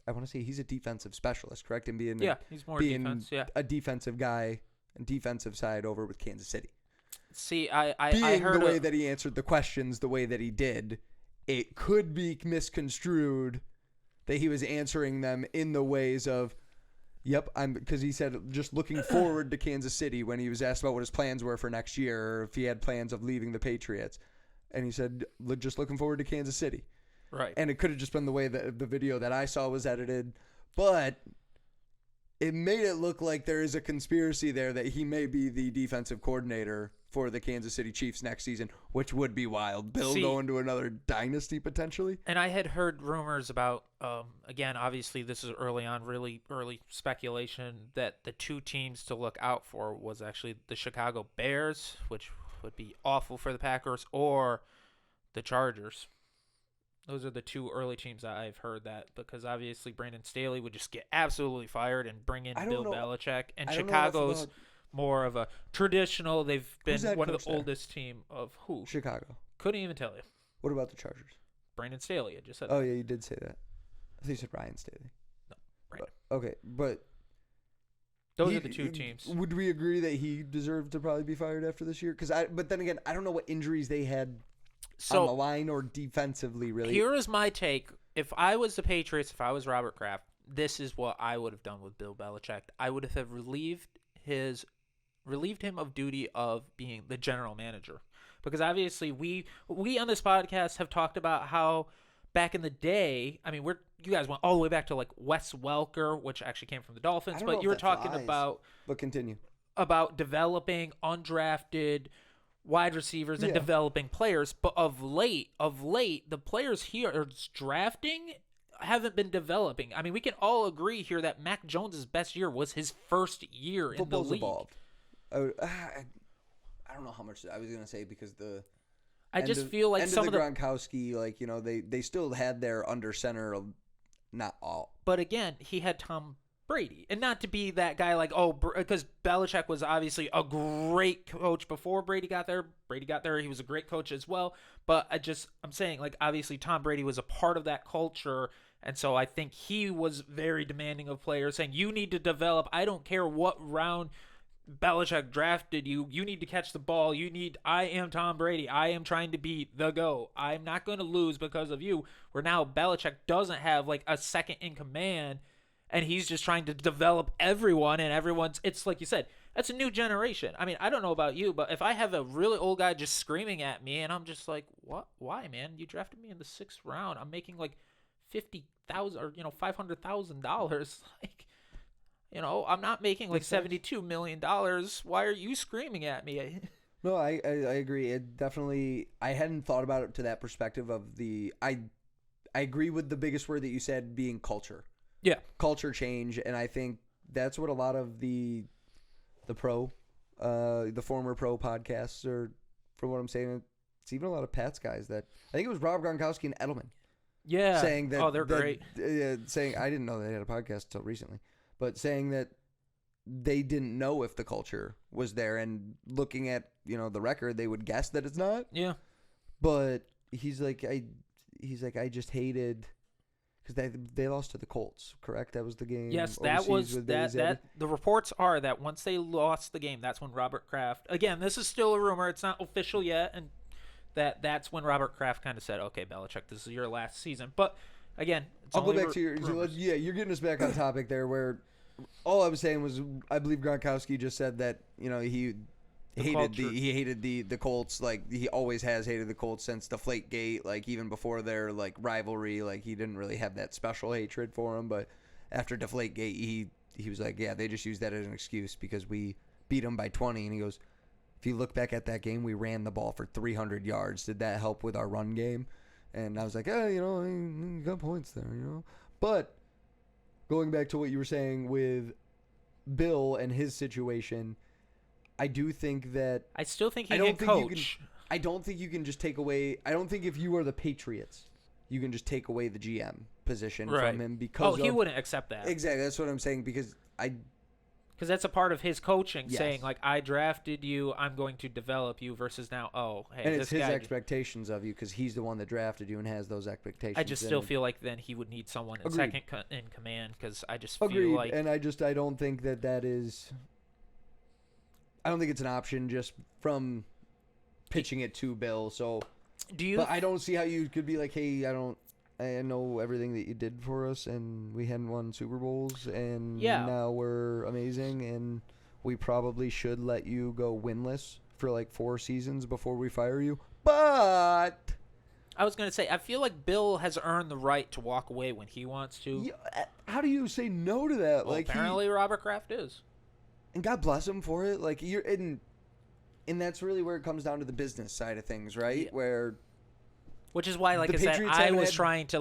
I want to say he's a defensive specialist, correct? And he's more defense. Yeah, a defensive guy and defensive side over with Kansas City. See, I heard the way that he answered the questions, the way that he did, it could be misconstrued that he was answering them in the ways of, because he said just looking forward to Kansas City when he was asked about what his plans were for next year, or if he had plans of leaving the Patriots, and he said just looking forward to Kansas City. Right. And it could have just been the way that the video that I saw was edited, but it made it look like there is a conspiracy there that he may be the defensive coordinator for the Kansas City Chiefs next season, which would be wild. Bill going to another dynasty potentially. And I had heard rumors about, again, obviously this is early on, really early speculation, that the two teams to look out for was actually the Chicago Bears, which would be awful for the Packers, or the Chargers. Those are the two early teams that I've heard that, because obviously Brandon Staley would just get absolutely fired and bring in Bill Belichick. And Chicago's more of a traditional. They've been one of the oldest team of who? Chicago. Couldn't even tell you. What about the Chargers? Brandon Staley. I just said. Oh, yeah, you did say that. I think you said Ryan Staley. No, Brandon. Okay, but those are the two teams. Would we agree that he deserved to probably be fired after this year? But then again, I don't know what injuries they had. On the line or defensively, really. Here is my take. If I was the Patriots, if I was Robert Kraft, this is what I would have done with Bill Belichick. I would have relieved him of duty of being the general manager. Because obviously we on this podcast have talked about how back in the day, I mean, you guys went all the way back to like Wes Welker, which actually came from the Dolphins, but you were talking about. But continue. About developing undrafted wide receivers and developing players, but of late, the players here are drafting haven't been developing. I mean, we can all agree here that Mac Jones' best year was his first year in the league. Evolved. I don't know how much I was gonna say because I just feel like some of the Gronkowski, they still had their under center, not all. But again, he had Tom Brady, and not to be that guy because Belichick was obviously a great coach before Brady got there. He was a great coach as well. But I'm saying, obviously Tom Brady was a part of that culture, and so I think he was very demanding of players, saying you need to develop. I don't care what round Belichick drafted you. You need to catch the ball. I am Tom Brady. I am trying to be the GOAT. I'm not going to lose because of you. Where now Belichick doesn't have like a second in command, and he's just trying to develop everyone, and it's like you said, that's a new generation. I mean, I don't know about you, but if I have a really old guy just screaming at me, and I'm just like, what? Why, man? You drafted me in the 6th round. I'm making like $50,000 or $500,000. Like, I'm not making like $72 million. Why are you screaming at me? No, I agree. It definitely, I hadn't thought about it to that perspective of I agree with the biggest word that you said being culture. Yeah. Culture change. And I think that's what a lot of the former pro podcasts are, from what I'm saying, it's even a lot of Pat's guys that, I think it was Rob Gronkowski and Edelman. Yeah. Saying that. They're great. Saying, I didn't know they had a podcast until recently. But saying that they didn't know if the culture was there, and looking at the record, they would guess that it's not. Yeah. But he's like I just hated because they lost to the Colts. Correct? That was the game. Yes, that was that. The reports are that once they lost the game, that's when Robert Kraft. Again, this is still a rumor; it's not official yet, and that's when Robert Kraft kind of said, "Okay, Belichick, this is your last season." But again, I'll go back to your. Yeah, you're getting us back on topic there. Where all I was saying was, I believe Gronkowski just said that he hated the Colts. Like, he always has hated the Colts since Deflategate. Like, even before their like rivalry, like he didn't really have that special hatred for them. But after Deflategate, he was like, yeah, they just used that as an excuse because we beat them by 20. And he goes, if you look back at that game, we ran the ball for 300 yards. Did that help with our run game? And I was like, you got points there, But going back to what you were saying with Bill and his situation, I do think that I still think he can coach. I don't think you can just take away. I don't think if you are the Patriots, you can just take away the GM position from him because he wouldn't accept that. Exactly, that's what I'm saying because that's a part of his coaching, saying like, I drafted you, I'm going to develop you, versus now, hey, and it's his expectations of you because he's the one that drafted you and has those expectations. I just still feel like then he would need someone in second in command because I just feel like, and I don't think that is. I don't think it's an option just from pitching it to Bill. So, but I don't see how you could be like, hey, I know everything that you did for us, and we hadn't won Super Bowls, and now we're amazing, and we probably should let you go winless for like 4 seasons before we fire you. But I was going to say, I feel like Bill has earned the right to walk away when he wants to. Yeah, how do you say no to that? Well, like apparently Robert Kraft is. And God bless him for it. Like, and that's really where it comes down to the business side of things, right? Yeah. Which is why, like I said, I was trying to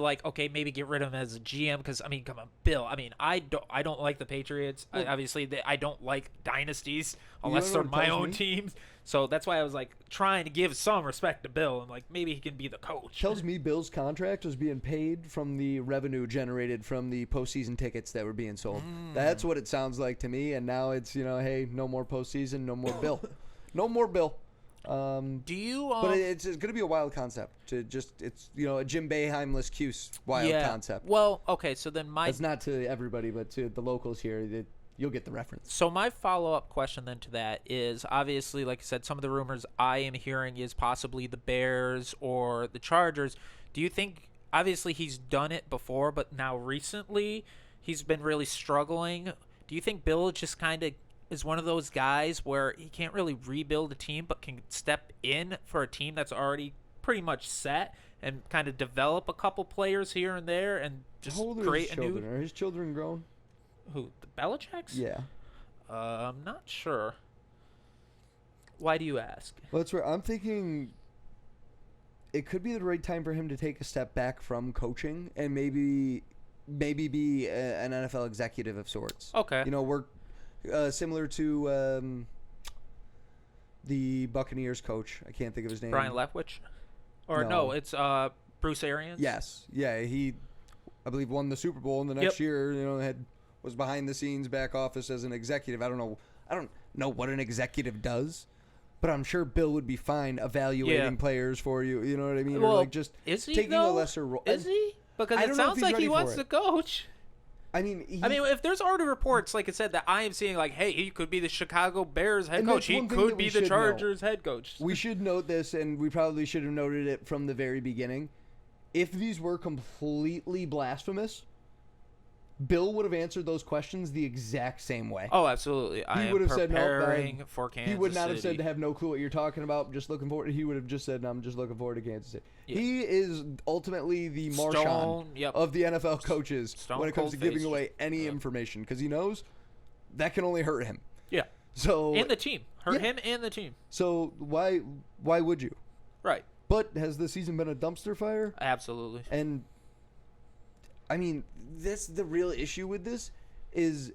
maybe get rid of him as a GM because, I mean, come on, Bill. I mean, I don't like the Patriots. Obviously, I don't like dynasties unless they're my own teams. So that's why I was trying to give some respect to Bill and maybe he can be the coach. Tells me Bill's contract was being paid from the revenue generated from the postseason tickets that were being sold. That's what it sounds like to me. And now it's hey, no more postseason, no more Bill, no more Bill. Do you? But it's going to be a wild concept to just it's a Jim Boeheimless Cuse wild concept. Well, okay, so then it's not to everybody, but to the locals here, you'll get the reference. So my follow-up question then to that is obviously, like I said, some of the rumors I am hearing is possibly the Bears or the Chargers. Do you think? Obviously, he's done it before, but now recently he's been really struggling. Do you think Bill just kind of is one of those guys where he can't really rebuild a team but can step in for a team that's already pretty much set and kind of develop a couple players here and there and just create a new... Are his children grown? Who, the Belichick's? Yeah. I'm not sure. Why do you ask? Well, that's where I'm thinking it could be the right time for him to take a step back from coaching and maybe be an NFL executive of sorts. Okay. Work similar to the Buccaneers coach. I can't think of his name. Brian Leftwich? Or no it's Bruce Arians? Yes. Yeah, he, I believe, won the Super Bowl, and the next year, was behind the scenes back office as an executive. I don't know what an executive does, but I'm sure Bill would be fine evaluating players for you. You know what I mean? Well, or just is he, taking though? a lesser role. Is he? Because it sounds like he wants to coach. I mean, if there's already reports, like I said, that I am seeing, like, hey, he could be the Chicago Bears head coach. He could be the Chargers head coach. We should note this, and we probably should have noted it from the very beginning. If these were completely blasphemous, Bill would have answered those questions the exact same way. Oh, absolutely. I would have said no. For Kansas He would not City. have said to have no clue what you're talking about. Just looking forward. He would have just said, "I'm just looking forward to Kansas City." Yeah. He is ultimately the Marshawn of the NFL coaches when it comes to giving away any information, because he knows that can only hurt him. Yeah. So and the team hurt him and the team. So why would you? Right. But has the season been a dumpster fire? Absolutely. And I mean, that's the real issue with this is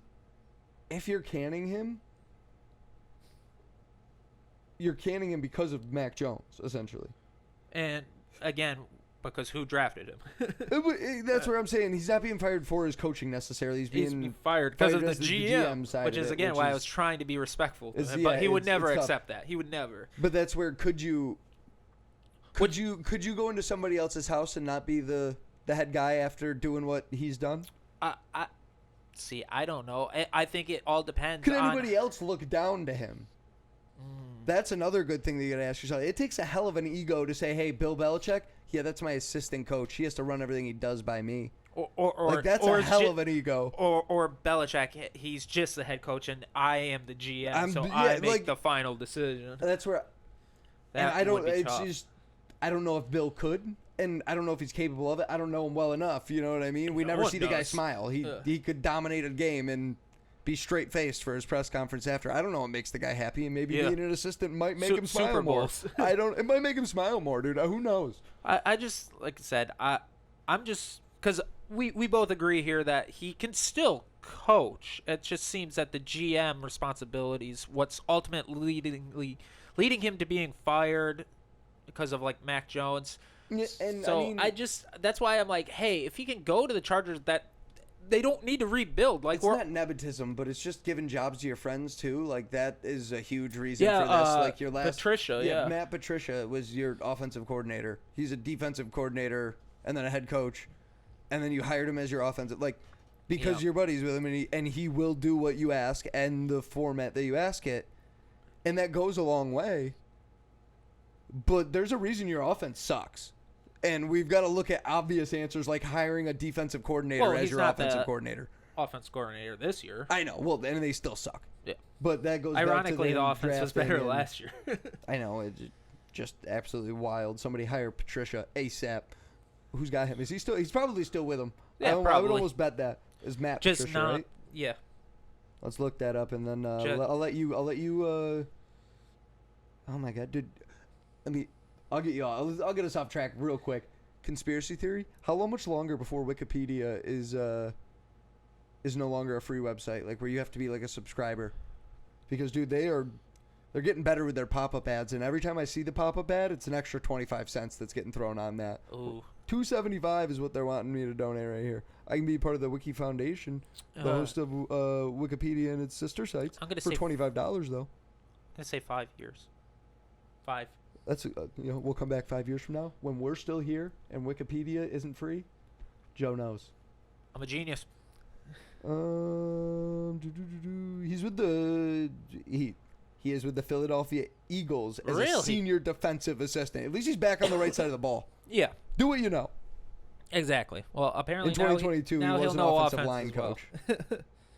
if you're canning him because of Mac Jones, essentially. And again, because who drafted him? That's what I'm saying. He's not being fired for his coaching necessarily. He's being fired because of the GM side, which is again why I was trying to be respectful to him. But he would never accept that. He would never. But that's where could you go into somebody else's house and not be the head guy after doing what he's done? I don't know. I think it all depends. Could anybody else look down to him? That's another good thing that you got to ask yourself. It takes a hell of an ego to say, "Hey, Bill Belichick, yeah, that's my assistant coach. He has to run everything he does by me." Or that's a hell of an ego. Or Belichick, he's just the head coach, and I am the GM, I make the final decision. That's where. I don't. It's just. I don't know if Bill could, and I don't know if he's capable of it. I don't know him well enough. You know what I mean? We never see the guy smile. He could dominate a game and be straight-faced for his press conference after. I don't know what makes the guy happy, and maybe being an assistant might make him smile more. It might make him smile more, dude. Who knows? I just, like I said, I'm just, because we both agree here that he can still coach. It just seems that the GM responsibilities, what's ultimately leading him to being fired because of, like, Mac Jones. Yeah, and so that's why I'm like, hey, if he can go to the Chargers, that they don't need to rebuild. Like, it's not nepotism, but it's just giving jobs to your friends too. Like, that is a huge reason for this. Like, your last Patricia, Matt Patricia was your offensive coordinator. He's a defensive coordinator and then a head coach, and then you hired him as your offensive, like, because you're buddies with him, and he will do what you ask and the format that you ask it, and that goes a long way. But there's a reason your offense sucks. And we've got to look at obvious answers like hiring a defensive coordinator as your offensive coordinator. Offense coordinator this year. I know. Well, and they still suck. Yeah. But that goes ironically, back to the offense was better last year. I know. It's just absolutely wild. Somebody hire Patricia ASAP. Who's got him? Is he still? He's probably still with him. Yeah, I would almost bet that is Matt just Patricia, not, right? Yeah. Let's look that up, and then I'll let you. Oh my God, dude. I'll get you. I'll get us off track real quick. Conspiracy theory. How much longer before Wikipedia is no longer a free website, like where you have to be like a subscriber? Because, dude, they're getting better with their pop-up ads, and every time I see the pop-up ad, it's an extra 25 cents that's getting thrown on that. Ooh. $2.75 is what they're wanting me to donate right here. I can be part of the Wiki Foundation, the host of Wikipedia and its sister sites, for $25 though. I'm gonna say 5 years. 5. That's we'll come back 5 years from now when we're still here and Wikipedia isn't free. Joe knows. I'm a genius. He's with he is with the Philadelphia Eagles as a senior defensive assistant. At least he's back on the right side of the ball. Yeah. Do what you know. Exactly. Well, apparently in 2022 he was an offensive line coach. Well.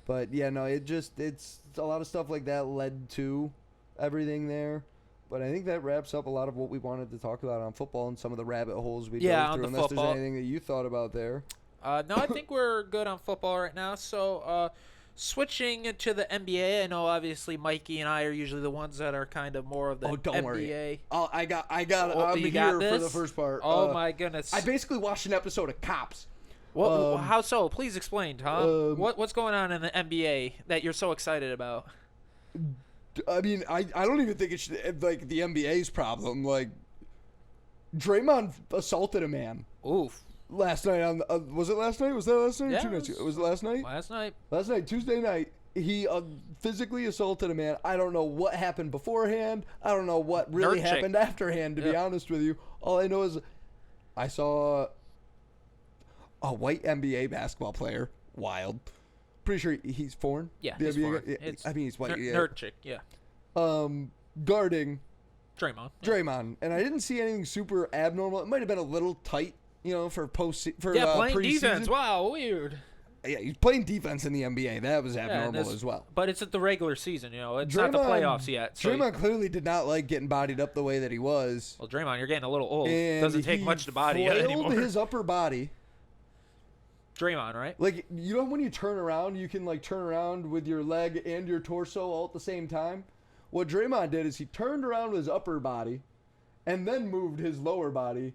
But yeah, no, it's a lot of stuff like that led to everything there. But I think that wraps up a lot of what we wanted to talk about on football and some of the rabbit holes we go through. Unless there's anything that you thought about there. No, I think we're good on football right now. So switching to the NBA, I know obviously Mikey and I are usually the ones that are kind of more of the NBA. Worry. I got I'm here for the first part. Oh my goodness. I basically watched an episode of Cops. Well, how so? Please explain, Tom. What's going on in the NBA that you're so excited about? I mean, I don't even think it should, like, the NBA's problem. Like, Draymond assaulted a man. Oof. Last night on was it last night? Was that last night? Yeah, 2 nights ago? Was it last night? Last night. Last night, Tuesday night, he physically assaulted a man. I don't know what happened beforehand. I don't know what really happened afterhand, to be honest with you. All I know is I saw a white NBA basketball player wild. Pretty sure he's foreign. Yeah, he's foreign. I mean, he's white. Nurkic, yeah. Guarding Draymond. And I didn't see anything super abnormal. It might have been a little tight, for playing preseason. defense. Wow, weird. Yeah, he's playing defense in the NBA. That was abnormal as well. But it's at the regular season, It's not the playoffs yet. So Draymond clearly did not like getting bodied up the way that he was. Well, Draymond, you're getting a little old. And doesn't take much to body you anymore. His upper body. Draymond, right? Like, when you turn around, you can, turn around with your leg and your torso all at the same time? What Draymond did is he turned around with his upper body and then moved his lower body,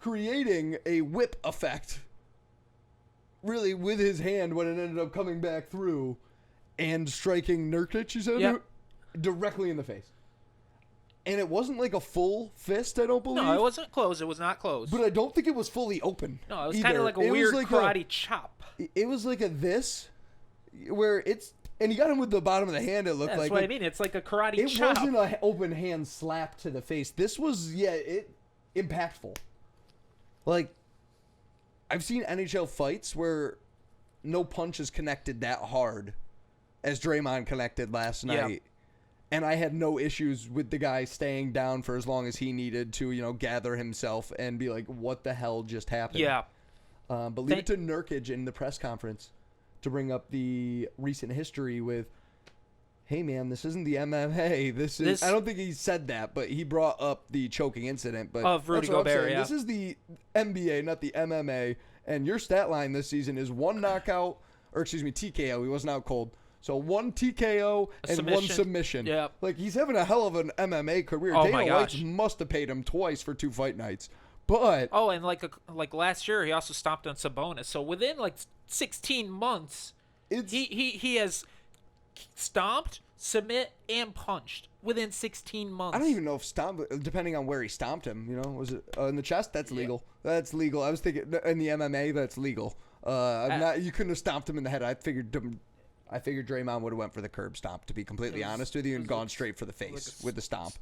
creating a whip effect. Really, with his hand when it ended up coming back through and striking Nurkic, you said, directly in the face. And it wasn't like a full fist, I don't believe. No, it wasn't closed. It was not closed. But I don't think it was fully open. No, it was kind of like a weird karate chop. It was like where it's, and he got him with the bottom of the hand, it looked like. That's what I mean. It's like a karate chop. It wasn't an open hand slap to the face. This was, impactful. Like, I've seen NHL fights where no punch is connected that hard as Draymond connected last night. And I had no issues with the guy staying down for as long as he needed to, gather himself and be like, what the hell just happened? Yeah. But leave it to Nurkic in the press conference to bring up the recent history with, hey, man, this isn't the MMA. This is. I don't think he said that, but he brought up the choking incident. But of Rudy Gobert, This is the NBA, not the MMA. And your stat line this season is one knockout, TKO. He wasn't out cold. So one TKO and one submission. Yeah. Like, he's having a hell of an MMA career. Oh, Dana White must have paid him twice for 2 fight nights. But and like last year, he also stomped on Sabonis. So within 16 months, he has stomped, submit, and punched within 16 months. I don't even know if depending on where he stomped him, was it in the chest? That's legal. That's legal. I was thinking in the MMA, that's legal. You couldn't have stomped him in the head. I figured Draymond would have went for the curb stomp, to be completely honest with you, and gone straight for the face with the stomp.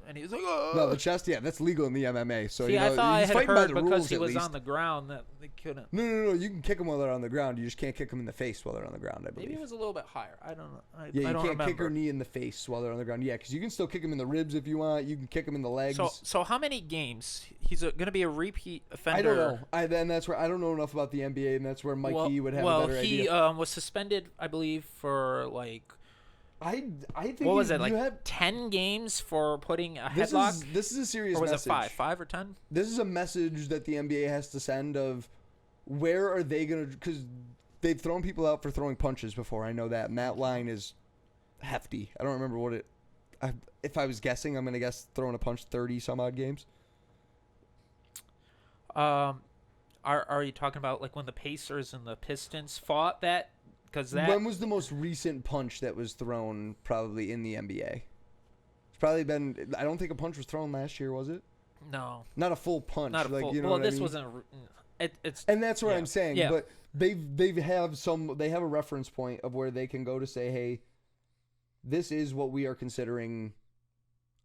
And he was like, oh. No, the chest, that's legal in the MMA. So, I thought I he's had fighting heard by the because rules, he was at least. on the ground that they couldn't. No. You can kick them while they're on the ground. You just can't kick them in the face while they're on the ground, I believe. Maybe it was a little bit higher. I don't know. I you don't can't remember. kick her knee in the face while they're on the ground. Yeah, because you can still kick them in the ribs if you want. You can kick them in the legs. So how many games? He's going to be a repeat offender. I don't know. Then that's where I don't know enough about the NBA, and that's where Mikey would have a better idea. Well, he was suspended, I believe, for I think what was it 10 games for putting a headlock? This is a serious message. Or was message. it 5 or 10? This is a message that the NBA has to send of where are they going to, because they've thrown people out for throwing punches before. I know that, and that line is hefty. I don't remember what if I was guessing, I'm going to guess throwing a punch 30 some odd games. Are you talking about when the Pacers and the Pistons fought that? When was the most recent punch that was thrown probably in the NBA? It's probably been, I don't think a punch was thrown last year, was it? No. Not a full punch. Not a full. Well, this wasn't. It's. And that's what I'm saying. Yeah. But they have a reference point of where they can go to say, hey, this is what we are considering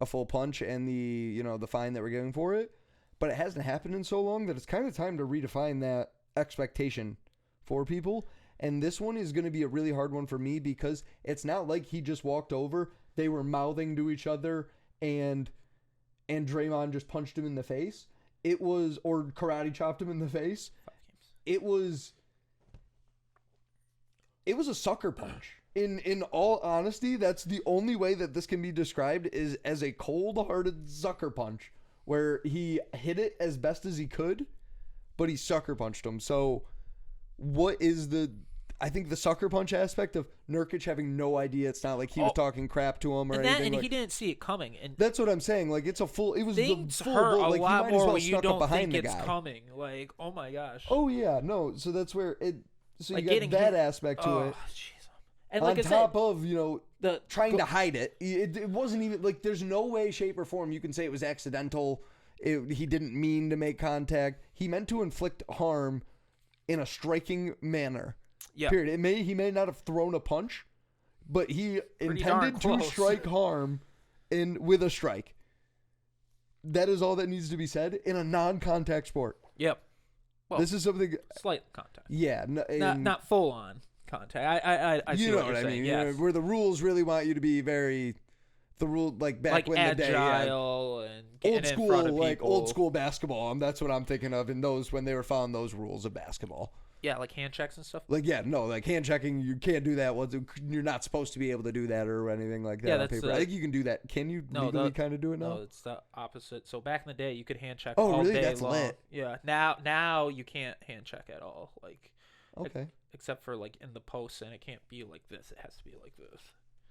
a full punch and the fine that we're giving for it. But it hasn't happened in so long that it's kind of time to redefine that expectation for people. And this one is going to be a really hard one for me because it's not like he just walked over. They were mouthing to each other and Draymond just punched him in the face. It was, or karate chopped him in the face. It was a sucker punch. In all honesty, that's the only way that this can be described is as a cold-hearted sucker punch where he hit it as best as he could, but he sucker punched him. So what is I think the sucker punch aspect of Nurkic having no idea. It's not like he was talking crap to him or anything. And he didn't see it coming. And that's what I'm saying. It was the full hurt bull. A lot more when you don't think it's coming. Oh my gosh. Oh yeah, no. So that's where it. So you got that aspect to it. Jeez. And on top of trying to hide it, it wasn't even there's no way, shape, or form you can say it was accidental. He didn't mean to make contact. He meant to inflict harm in a striking manner. Yeah. Period. He may not have thrown a punch, but he intended to strike harm with a strike. That is all that needs to be said in a non-contact sport. Yep. Well, this is something slight contact. Yeah, Not full on contact. I see what you're saying. mean. Yes. Where the rules really want you to be very like back when the day, agile and getting in front of people. old school basketball. That's what I'm thinking of in those when they were following those rules of basketball. Yeah, like hand checks and stuff. Like like hand checking, you can't do that. You're not supposed to be able to do that or anything like that on paper. I think you can do that. Can you legally kind of do it now? No, it's the opposite. So back in the day, you could hand check. Oh, all really? day That's long. lit. Yeah. Now you can't hand check at all. Like, okay. Except for like in the post, and it can't be like this. It has to be like this.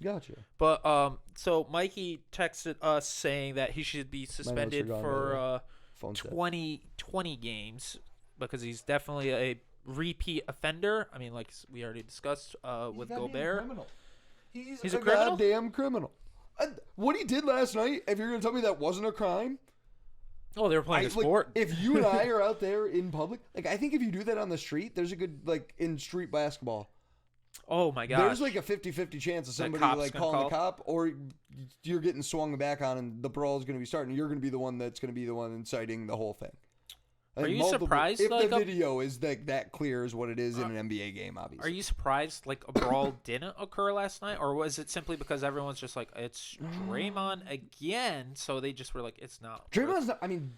Gotcha. But so Mikey texted us saying that he should be suspended for 20 games because he's definitely a repeat offender. I mean, like we already discussed with Gobert. He's a criminal? Goddamn criminal. What he did last night, if you're going to tell me that wasn't a crime. Oh, they were playing a sport. If you and I are out there in public, like I think if you do that on the street, there's a good, like in street basketball. Oh my gosh. There's like a 50-50 chance of somebody like calling the cop, or you're getting swung back on and the brawl is going to be starting. You're going to be the one that's going to be the one inciting the whole thing. Are you surprised? If the video is that clear as what it is in an NBA game, obviously. Are you surprised like a brawl didn't occur last night, or was it simply because everyone's just like it's Draymond again, so they just were like it's not. Draymond's not. I mean,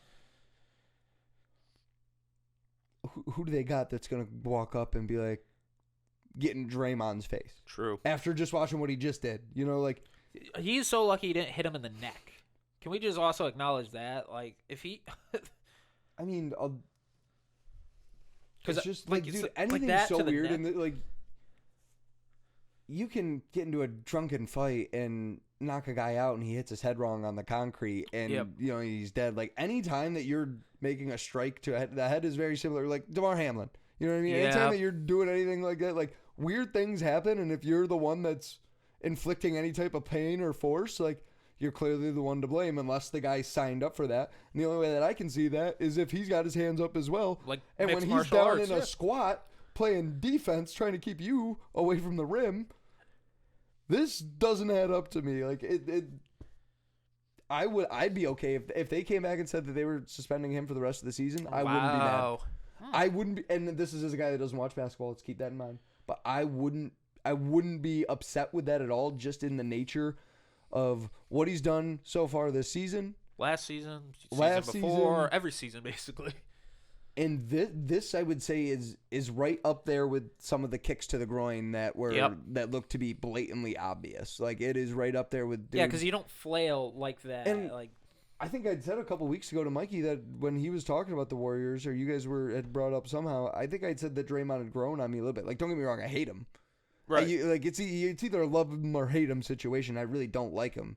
who do they got that's going to walk up and be like getting Draymond's face? True. After just watching what he just did, like he's so lucky he didn't hit him in the neck. Can we just also acknowledge that? Like if he. I mean, because it's just like, dude, anything's like so weird, and like, you can get into a drunken fight and knock a guy out, and he hits his head wrong on the concrete, and he's dead. Like any time that you're making a strike to the head is very similar. Like DeMar Hamlin, you know what I mean? Yeah. Anytime that you're doing anything like that, like weird things happen, and if you're the one that's inflicting any type of pain or force, like. You're clearly the one to blame unless the guy signed up for that. And the only way that I can see that is if he's got his hands up as well. Like and when he's down in a squat playing defense trying to keep you away from the rim, this doesn't add up to me. Like I'd be okay if they came back and said that they were suspending him for the rest of the season. I wouldn't be mad. I wouldn't be, and this is as a guy that doesn't watch basketball, let's keep that in mind. But I wouldn't be upset with that at all, just in the nature of what he's done so far this season. Last season before, every season basically. And this I would say is right up there with some of the kicks to the groin that look to be blatantly obvious. Like it is right up there with. Dude. Yeah, because you don't flail like that. And like I think I'd said a couple weeks ago to Mikey that when he was talking about the Warriors, or you guys had brought up somehow, I think I'd said that Draymond had grown on me a little bit. Like don't get me wrong, I hate him. Right. It's either a love him or hate him situation. I really don't like him.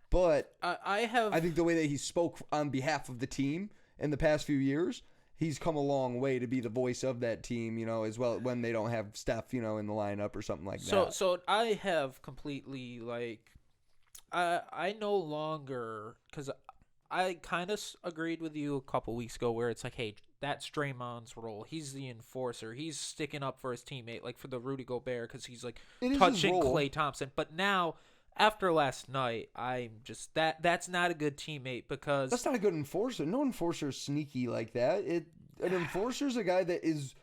But I think the way that he spoke on behalf of the team in the past few years, he's come a long way to be the voice of that team, as well when they don't have Steph, in the lineup or something like that. So I have completely I no longer, because I kind of agreed with you a couple weeks ago where it's like, hey, that's Draymond's role. He's the enforcer. He's sticking up for his teammate, like for the Rudy Gobert, because he's like touching Klay Thompson. But now, after last night, I'm just that's not a good teammate because that's not a good enforcer. No enforcer is sneaky like that. An enforcer is a guy that is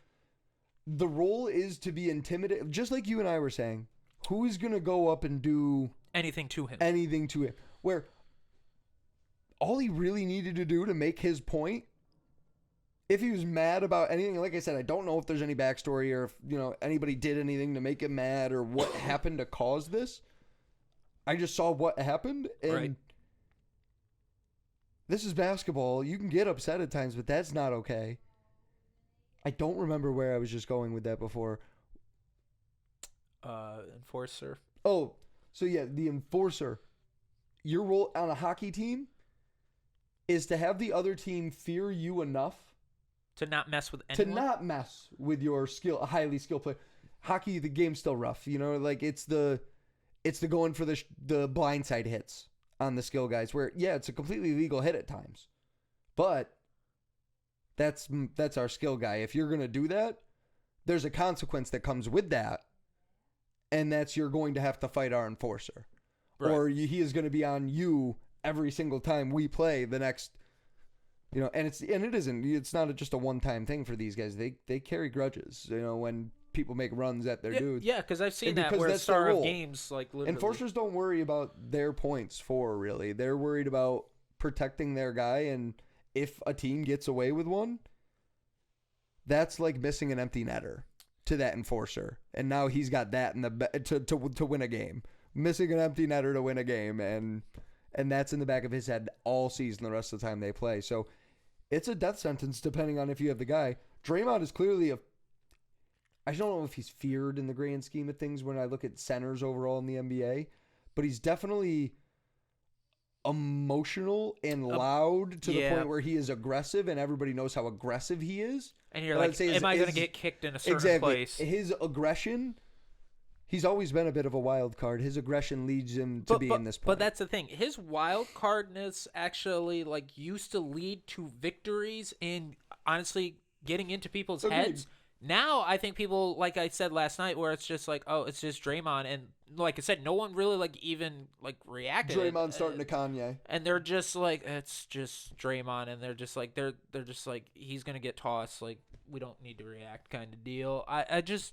the role is to be intimidated, just like you and I were saying. Who is going to go up and do anything to him? Where all he really needed to do to make his point. If he was mad about anything, like I said, I don't know if there's any backstory or if, anybody did anything to make him mad or what happened to cause this. I just saw what happened, and this is basketball. You can get upset at times, but that's not okay. I don't remember where I was just going with that before. Enforcer. Oh, so yeah, the enforcer. Your role on a hockey team is to have the other team fear you enough to not mess with anyone? To not mess with your a highly skilled player. Hockey, the game's still rough. Like it's the going for the blindside hits on the skill guys where, yeah, it's a completely legal hit at times. But that's our skill guy. If you're going to do that, there's a consequence that comes with that. And that's you're going to have to fight our enforcer. Right. Or he is going to be on you every single time we play the next You know, and it's not just a one-time thing for these guys. They carry grudges. You know, when people make runs at their dudes. Yeah, because I've seen that where star of games like literally. Enforcers don't worry about their points really. They're worried about protecting their guy, and if a team gets away with one, that's like missing an empty netter to that enforcer. And now he's got that in the to win a game. Missing an empty netter to win a game, and that's in the back of his head all season the rest of the time they play. So it's a death sentence depending on if you have the guy. Draymond is clearly I don't know if he's feared in the grand scheme of things when I look at centers overall in the NBA, but he's definitely emotional and loud to the point where he is aggressive, and everybody knows how aggressive he is. And you're like, am I going to get kicked in a certain place? His aggression, he's always been a bit of a wild card. His aggression leads him to be in this point. But that's the thing. His wild cardness actually used to lead to victories and honestly getting into people's heads. Now, I think people, like I said last night, where it's just like, oh, it's just Draymond. And like I said, no one really even reacted. Draymond starting to Kanye. And they're just like, it's just Draymond. And they're just like, he's going to get tossed. Like, we don't need to react kind of deal. I just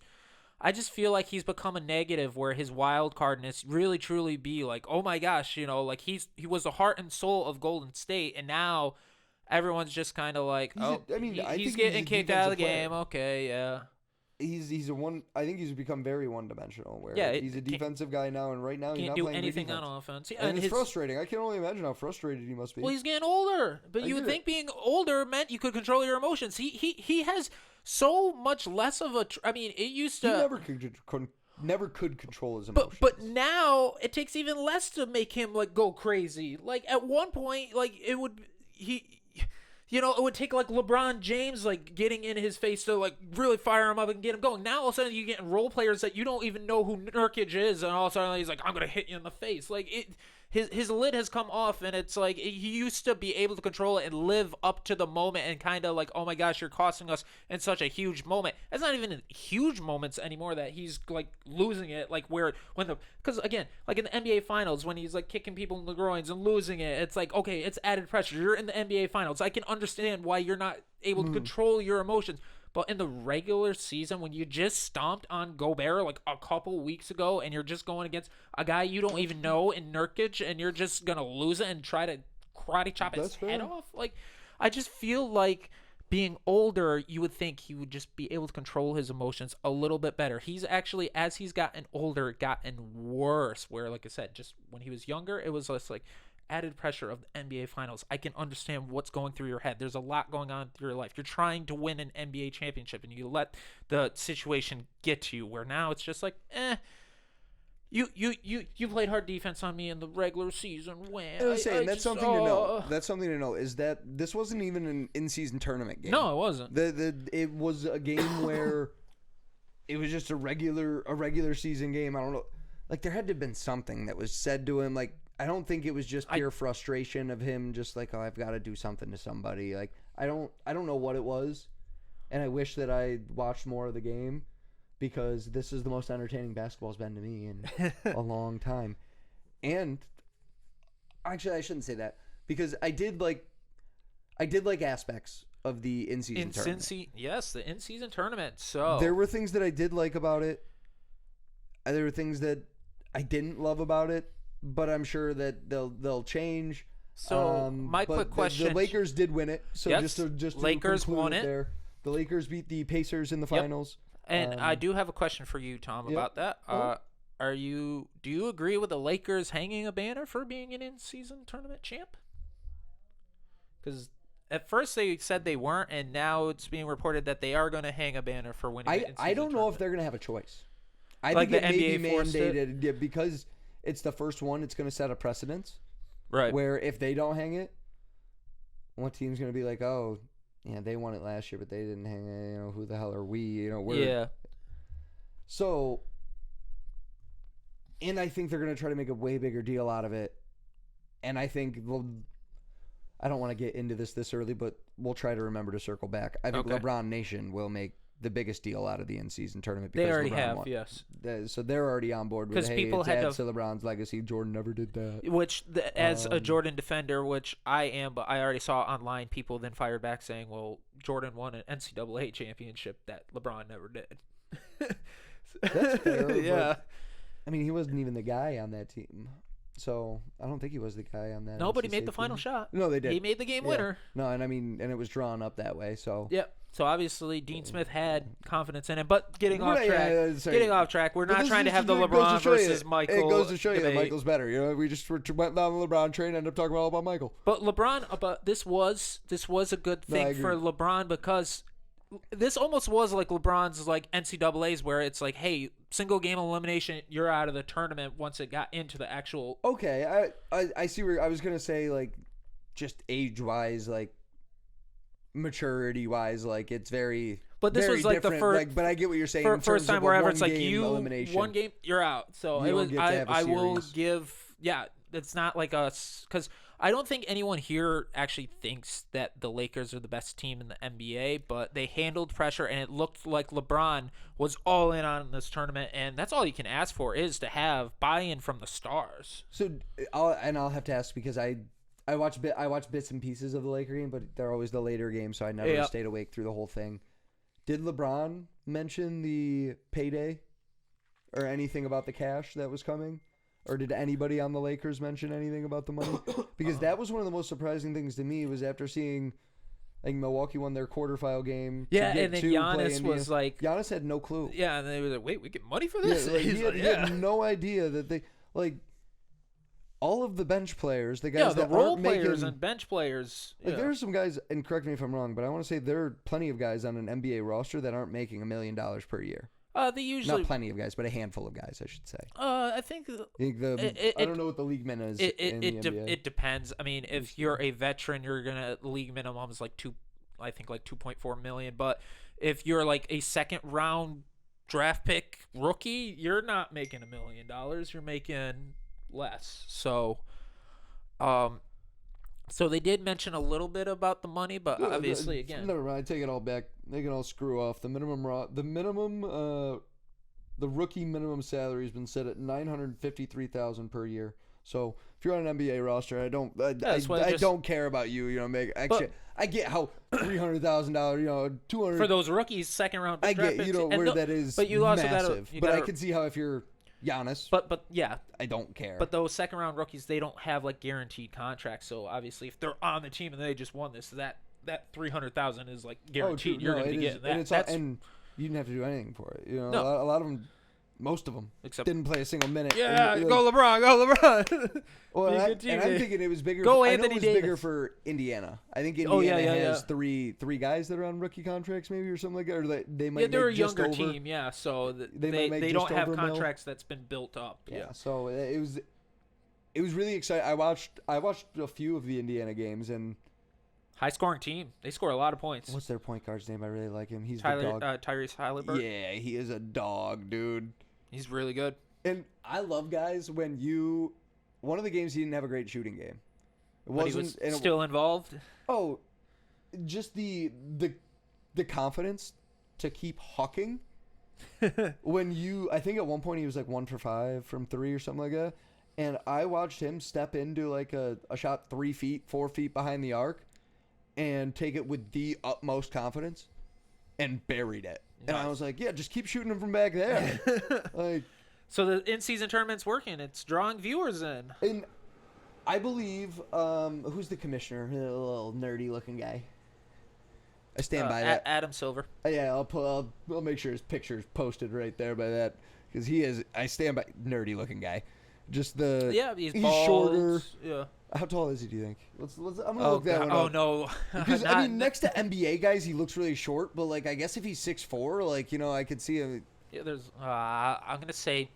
feel like he's become a negative where his wild cardness really truly be like, oh my gosh, you know, like he was the heart and soul of Golden State. And now everyone's just kind of like, he's getting kicked out of the game. Okay, yeah. I think he's become very one-dimensional. He's a defensive guy now, and right now he's not do playing anything on offense. Yeah, and it's frustrating. I can only imagine how frustrated he must be. Well, he's getting older, but you would think being older meant you could control your emotions. He has so much less of a. It used to. He never could control his emotions. But now it takes even less to make him go crazy. Like at one point, it would it would take LeBron James getting in his face to really fire him up and get him going. Now all of a sudden you're getting role players that you don't even know who Nurkic is, and all of a sudden he's like, I'm gonna hit you in the face. His lid has come off, and it's like he used to be able to control it and live up to the moment and kind of oh my gosh, you're costing us in such a huge moment. It's not even in huge moments anymore that he's losing it, because again, in the NBA Finals when he's kicking people in the groins and losing it, it's okay, it's added pressure. You're in the NBA Finals. I can understand why you're not able to control your emotions. But in the regular season, when you just stomped on Gobert a couple weeks ago, and you're just going against a guy you don't even know in Nurkic, and you're just gonna lose it and try to karate chop his head off, I just feel like being older, you would think he would just be able to control his emotions a little bit better. He's actually, as he's gotten older, gotten worse. Where, like I said, just when he was younger, it was just added pressure of the NBA Finals. I can understand what's going through your head. There's a lot going on through your life. You're trying to win an NBA championship, and you let the situation get to you. Where now it's just you played hard defense on me in the regular season. That's something to know. That's something to know. Is that this wasn't even an in-season tournament game? No, it wasn't. It was a game where it was just a regular season game. I don't know. There had to have been something that was said to him. I don't think it was just pure frustration of him just oh, I've got to do something to somebody. I don't know what it was, and I wish that I watched more of the game, because this is the most entertaining basketball's been to me in a long time. And actually, I shouldn't say that, because I did like aspects of the in-season tournament. Yes, the in-season tournament. So there were things that I did like about it. There were things that I didn't love about it. But I'm sure that they'll change. So my quick question: the Lakers did win it. So yes, just Lakers won it. There, the Lakers beat the Pacers in the finals. And I do have a question for you, Tom, about that. Do you agree with the Lakers hanging a banner for being an in-season tournament champ? Because at first they said they weren't, and now it's being reported that they are going to hang a banner for winning. I don't know if they're going to have a choice. I think it may be mandated because it's the first one. It's going to set a precedence, right? Where if they don't hang it, one team's going to be like, "Oh, yeah, they won it last year, but they didn't hang it. You know, who the hell are we? You know, we're So, and I think they're going to try to make a way bigger deal out of it. And I think I don't want to get into this early, but we'll try to remember to circle back. I think LeBron Nation will make the biggest deal out of the in-season tournament because They already LeBron have, won. yes. So they're already on board with, 'Cause hey, people it's had adds to- to LeBron's legacy. Jordan never did that. Which, as a Jordan defender, which I am, but I already saw online people then fired back saying, well, Jordan won an NCAA championship that LeBron never did. That's fair. Yeah. But, I mean, he wasn't even the guy on that team. So I don't think he was the guy on that. Nobody NC made the State final team. shot. No, they did. He made the game Yeah. winner. No, and I mean, and it was drawn up that way. So Yep. So obviously Dean Smith had confidence in him, but getting off Right, track. sorry. Getting off track. We're But not this trying to is have the just- it goes to LeBron show you- versus Michael. It goes to show you that debate. Michael's better. You know, we just went down the LeBron train and ended up talking all about Michael. But LeBron, but this was a good No, I thing agree. for LeBron because this almost was like LeBron's like NCAA's where it's like, hey, single game elimination, you're out of the tournament once it got into the actual. Okay, I see where I was gonna say, like, just age wise, like maturity wise, like it's very. But this very was like the different, first. like, but I get what you're saying. For in first terms time of a wherever it's like one-game you elimination. one game you're out. So You it don't was get to have a I will series. give it's not like us because I don't think anyone here actually thinks that the Lakers are the best team in the NBA, but they handled pressure and it looked like LeBron was all in on this tournament, and that's all you can ask for is to have buy-in from the stars. So I'll have to ask because I watch bits and pieces of the Laker game, but they're always the later game, so I never Yep. stayed awake through the whole thing. Did LeBron mention the payday or anything about the cash that was coming? Or did anybody on the Lakers mention anything about the money? Because that was one of the most surprising things to me was after seeing, I think Milwaukee won their quarterfinal game. Yeah, to get and then to play Giannis Indiana. was like, Giannis had no clue. yeah, and they were like, wait, we get money for Yeah, this? like, He's he like, had no idea that they like all of the bench players, the guys the that role aren't players making, and bench players. like yeah. there are some guys, and correct me if I'm wrong, but I want to say there are plenty of guys on an NBA roster that aren't making $1 million per year. They usually. Not plenty of guys, but a handful of guys, I should say. I think I think I don't know what the league min is in the NBA. It depends. I mean, if you're a veteran, you're gonna league minimum is like 2.4 million. But if you're like a second round draft pick rookie, you're not making $1 million. You're making less. So, so they did mention a little bit about the money, but obviously, again, never mind. I take it all back. They can all screw off. The rookie minimum salary has been set at $953,000 per year. So if you're on an NBA roster, I don't care about you. You know, I get how $300,000, $200 for those rookies, second round. I draft get picks, where that is. but you also massive. gotta, but I can see how if you're Giannis, but yeah, I don't care. But those second round rookies, they don't have like guaranteed contracts. So obviously, if they're on the team and they just won this, that $300,000 is like guaranteed. You're going to be getting that. And you didn't have to do anything for it. You know, No. a lot of them, most of them, Except- didn't play a single minute. Yeah, And, go LeBron, go LeBron. Well, Be a and good I'm teammate. thinking it was bigger. Go I know Anthony it was bigger Davis. for Indiana. I think Oh, Indiana yeah. has three guys that are on rookie contracts, maybe or something like that. Or they might. Yeah, they're a make just younger over. team. Yeah, so They might make they just don't have over $1 million. contracts that's been built up. Yeah. So it was really exciting. I watched a few of the Indiana games, and High scoring team. They score a lot of points. what's their point guard's name? I really like him. He's the dog. Tyrese Halliburton. Yeah, he is a dog, dude. He's really good. And I love guys when one of the games he didn't have a great shooting game. It But he wasn't was and it- still involved. Oh, just the confidence to keep hucking. I think at one point he was like 1 for 5 from 3 or something like that. And I watched him step into like a shot 3 feet, 4 feet behind the arc and take it with the utmost confidence and buried it. And I Nice. was like, yeah, just keep shooting him from back there. Like, So the in-season tournament's working. It's drawing viewers in. and I believe, who's the commissioner? The little nerdy-looking guy. I stand by that. Adam Silver. Yeah, I'll make sure his picture is posted right there by that because he is. I stand by nerdy-looking guy. Just Yeah, he's he's bald. shorter. Yeah. How tall is he? Do you think? I'm gonna look that one Oh up. no. Because I mean, next to NBA guys, he looks really short. But like, I guess if he's 6'4", like I could see him. Yeah, there's. I'm gonna say.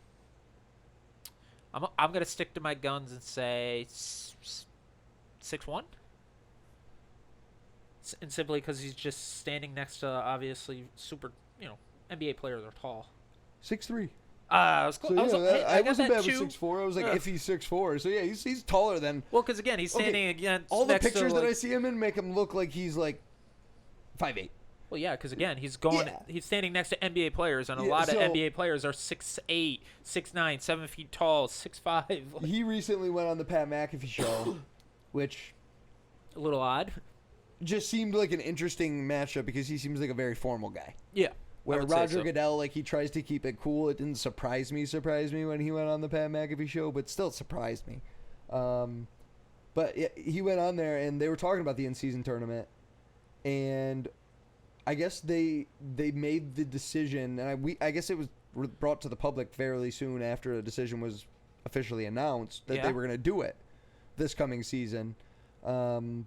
I'm gonna stick to my guns and say 6'1". And simply because he's just standing next to obviously super, NBA players are tall. 6'3". I was So close. I got wasn't that bad with too. 6'4". I was like, Yeah. if he's 6'4", so yeah, he's taller than. Well, because again, he's Okay, standing against All the next to, pictures that like- I see him in make him look like he's like 5'8". Well, yeah, because again, he's standing next to NBA players, and a lot of NBA players are 6'8", 6'9", 7 feet tall, 6'5". He recently went on the Pat McAfee show, which a little odd. Just seemed like an interesting matchup because he seems like a very formal guy. Yeah. Where Roger Goodell, like, he tries to keep it cool. It didn't surprise me when he went on the Pat McAfee show, but still surprised me. But he went on there, and they were talking about the in-season tournament, and I guess they made the decision, and I guess it was brought to the public fairly soon after the decision was officially announced that they were going to do it this coming season. And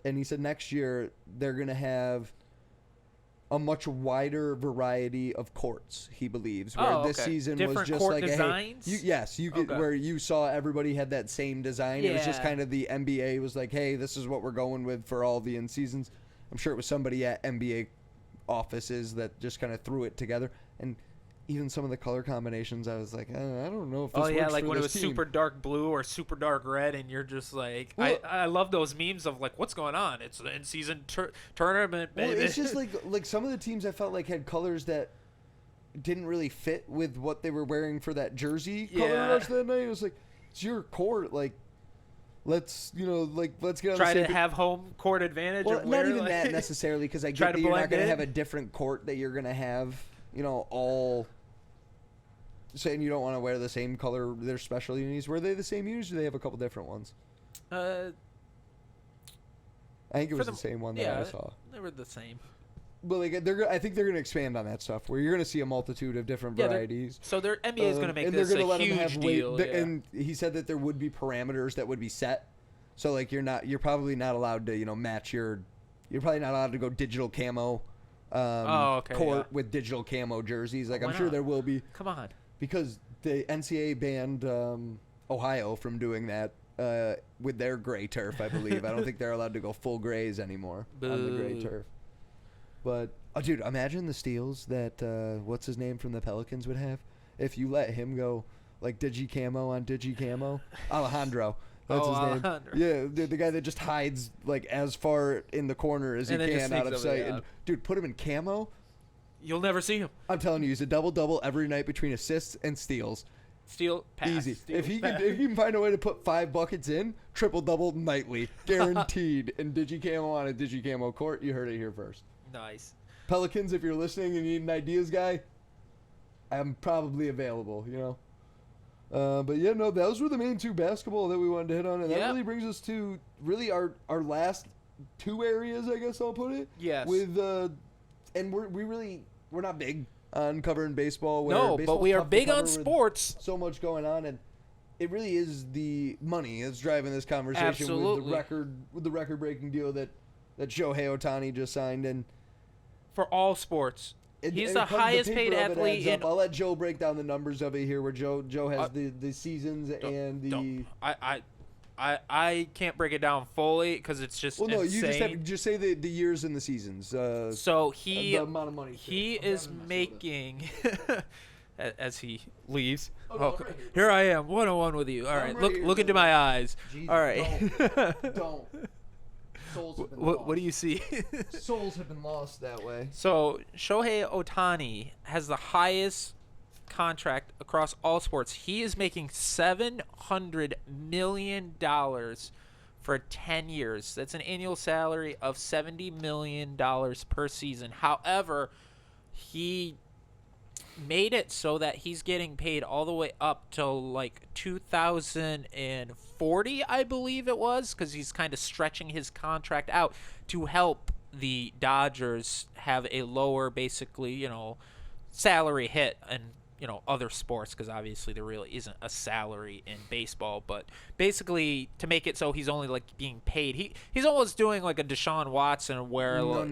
he said next year they're going to have a much wider variety of courts, he believes. Where this season different was just court like designs? you could, where you saw everybody had that same design. Yeah. It was just kind of the NBA was like, hey, this is what we're going with for all the in-seasons. I'm sure it was somebody at NBA offices that just kind of threw it together. And even some of the color combinations, I was like, I don't know if this works like for when it this was team. super dark blue or super dark red, and you're just like, well, I love those memes of like, what's going on? It's the in-season tournament, baby. Well, it's just like some of the teams I felt like had colors that didn't really fit with what they were wearing for that jersey color rush that night. It was like, it's your court, like. Let's get on try the same to have home court advantage. Well, or not even that necessarily, because I get that you're not going to have a different court that you're going to have, all saying you don't want to wear the same color. Their special unis. Were they the same unis, or do they have a couple different ones? I think it was the same one that I saw. They were the same. But I think they're going to expand on that stuff, where you're going to see a multitude of different varieties. So their NBA is going to make this a huge deal. And he said that there would be parameters that would be set. So like you're probably not allowed to match you're probably not allowed to go digital camo court with digital camo jerseys. Like I'm sure there will be. Come on. Because the NCAA banned Ohio from doing that with their gray turf, I believe. I don't think they're allowed to go full grays anymore on the gray turf. But, dude, imagine the steals that, what's his name from the Pelicans would have if you let him go, like, digi-camo on digi-camo. Alejandro. That's his name. Yeah, the guy that just hides, like, as far in the corner as he can out of sight. And, dude, put him in camo. You'll never see him. I'm telling you, he's a double-double every night between assists and steals. Steal, pass. Easy. Steal, if he can find a way to put 5 buckets in, triple-double nightly. Guaranteed. In digi-camo on a digi-camo court, you heard it here first. Nice. Pelicans, if you're listening and you need an ideas guy, I'm probably available, But yeah, no, those were the main 2 basketball that we wanted to hit on. And that really brings us to really our last 2 areas, I guess I'll put it. Yes. With and we're not big on covering baseball. No, but we are big on sports. So much going on, and it really is the money that's driving this conversation. Absolutely. With the record-breaking deal that Shohei Ohtani just signed, and for all sports. He's the highest paid athlete in. I'll let Joe break down the numbers of it here, where Joe has the seasons and the. I can't break it down fully because it's just insane. You just say the years and the seasons. So the amount of money he is making as he leaves. Here I am, 101 with you. All right, look into my eyes. Jesus, all right, don't. Souls have been what do you see? Souls have been lost that way. So Shohei Ohtani has the highest contract across all sports. He is making $700 million for 10 years. That's an annual salary of $70 million per season. However, he made it so that he's getting paid all the way up till like 2040, I believe it was, because he's kind of stretching his contract out to help the Dodgers have a lower, basically, salary hit and other sports, because obviously there really isn't a salary in baseball, but basically to make it so he's only like being paid. He's almost doing like a Deshaun Watson where no,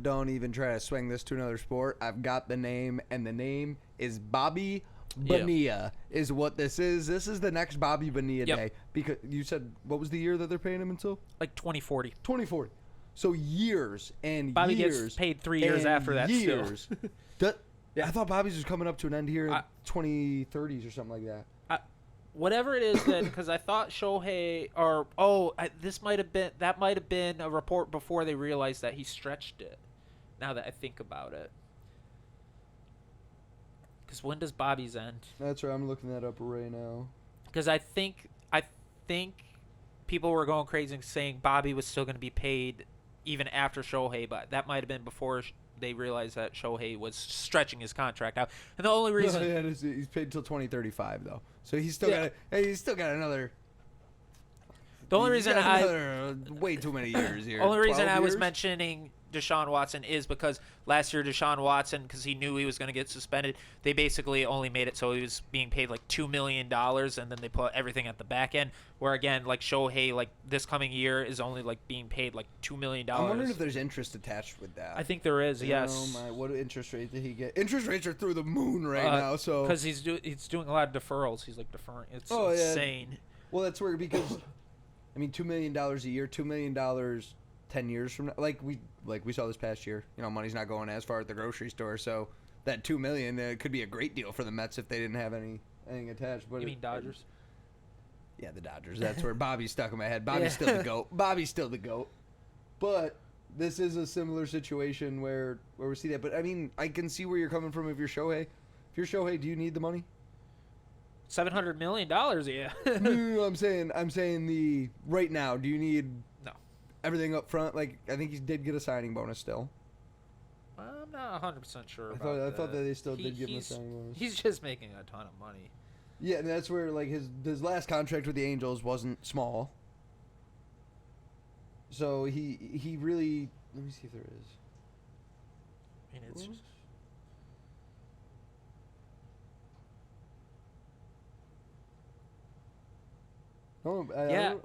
don't even try to swing this to another sport. I've got the name, and the name is Bobby Bonilla is what this is. This is the next Bobby Bonilla day, because you said what was the year that they're paying him until? Like 2040. 2040. So years and Bobby years. Gets paid 3 years after that. Years. I thought Bobby's was coming up to an end here in 2030s or something like that. whatever it is that, because I thought Shohei, or that might have been a report before they realized that he stretched it. Now that I think about it, because when does Bobby's end? That's right. I'm looking that up right now. Because I think people were going crazy saying Bobby was still going to be paid even after Shohei, but that might have been before they realized that Shohei was stretching his contract out. And the only reason he's paid until 2035 though, so he's still got another. The only reason way too many years here. Only reason I was years? mentioning Deshaun Watson is because last year Deshaun Watson, because he knew he was going to get suspended, they basically only made it so he was being paid like $2 million, and then they put everything at the back end. Where again, like Shohei, like this coming year is only like being paid like $2 million. I'm wondering if there's interest attached with that. I think there is. Yes. What interest rate did he get? Interest rates are through the moon right now. So because he's doing a lot of deferrals. He's like deferring. It's insane. Yeah. Well, that's where because. I mean, $2 million a year, $2 million 10 years from now. Like we saw this past year. You know, money's not going as far at the grocery store, so that $2 million could be a great deal for the Mets if they didn't have anything attached. But you mean Dodgers? Yeah, the Dodgers. That's where Bobby's stuck in my head. Bobby's still the GOAT. Bobby's still the GOAT. But this is a similar situation where we see that. But I mean, I can see where you're coming from if you're Shohei. If you're Shohei, do you need the money? $700 million, yeah. No, I'm saying the right now. Do you need everything up front? Like I think he did get a signing bonus still. I'm not 100% sure. I thought that they still did give him a signing bonus. He's just making a ton of money. Yeah, and that's where like his last contract with the Angels wasn't small. So he really. Let me see if there is. I mean, it's just. No,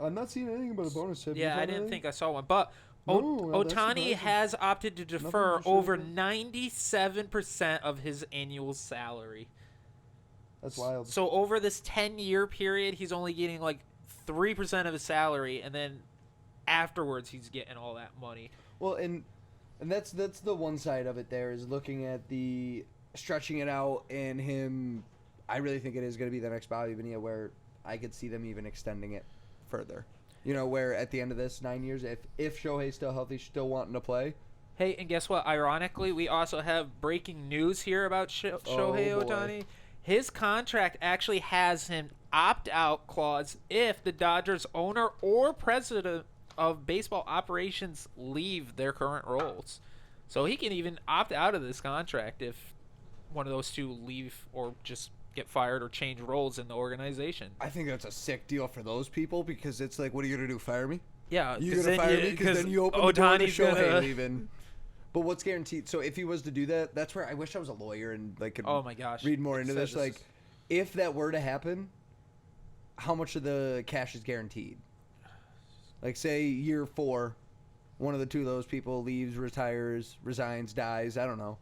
I'm not seeing anything but a bonus tip. Yeah, I didn't think I saw one. But Ohtani has opted to defer over 97% of his annual salary. That's wild. So over this 10-year period, he's only getting like 3% of his salary, and then afterwards he's getting all that money. Well, and that's the one side of it there is looking at the stretching it out and him. I really think it is going to be the next Bobby Bonilla where I could see them even extending it further. You know, where at the end of this 9 years, if Shohei's still healthy, still wanting to play. Hey, and guess what? Ironically, we also have breaking news here about Shohei Ohtani. His contract actually has an opt-out clause if the Dodgers owner or president of baseball operations leave their current roles. So he can even opt out of this contract if one of those two leave or just get fired or change roles in the organization. I think that's a sick deal for those people because it's like, what are you going to do, fire me? Yeah. You're going to fire me because then you open the door to Shohei leaving. But what's guaranteed? So if he was to do that, that's where I wish I was a lawyer and like could read more into this. Like, if that were to happen, how much of the cash is guaranteed? Like, say year 4, one of the two of those people leaves, retires, resigns, dies. I don't know.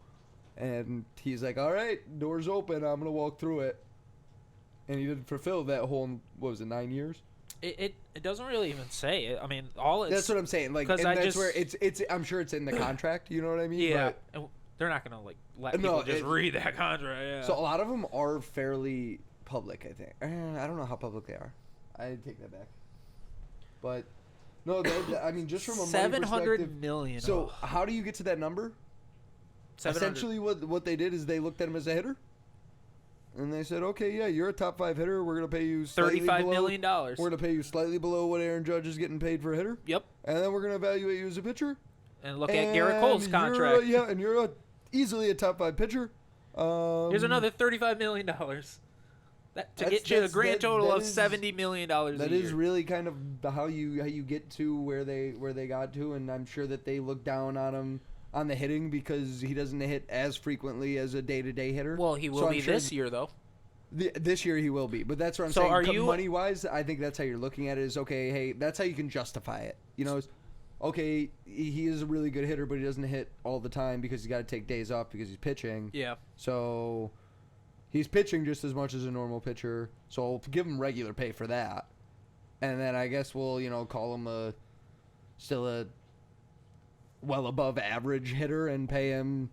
And he's like, all right, door's open. I'm going to walk through it. And he didn't fulfill that whole, 9 years? It doesn't really even say it. I mean, all it's... That's what I'm saying. Like, and that's where it's. I'm sure it's in the contract. You know what I mean? Yeah. But they're not going to, like, let people just read that contract. Yeah. So a lot of them are fairly public, I think. I don't know how public they are. I take that back. But, no, I mean, just from a money perspective. $700 million. So how do you get to that number? Essentially, what they did is they looked at him as a hitter. And they said, okay, yeah, you're a top 5 hitter. We're going to pay you $35 million. We're going to pay you slightly below what Aaron Judge is getting paid for a hitter. Yep. And then we're going to evaluate you as a pitcher. And look at Garrett Cole's contract. And you're easily a top 5 pitcher. Here's another $35 million. To get you a grand total of $70 million a year. That is really kind of how you get to where they got to, and I'm sure that they look down on him on the hitting because he doesn't hit as frequently as a day-to-day hitter. Well, he will be this year, though. This year he will be, but that's what I'm saying. Money-wise, I think that's how you're looking at it is, okay, hey, that's how you can justify it. You know, okay, he is a really good hitter, but he doesn't hit all the time because he's got to take days off because he's pitching. Yeah. So he's pitching just as much as a normal pitcher, so I'll give him regular pay for that. And then I guess we'll, call him still a well above average hitter and pay him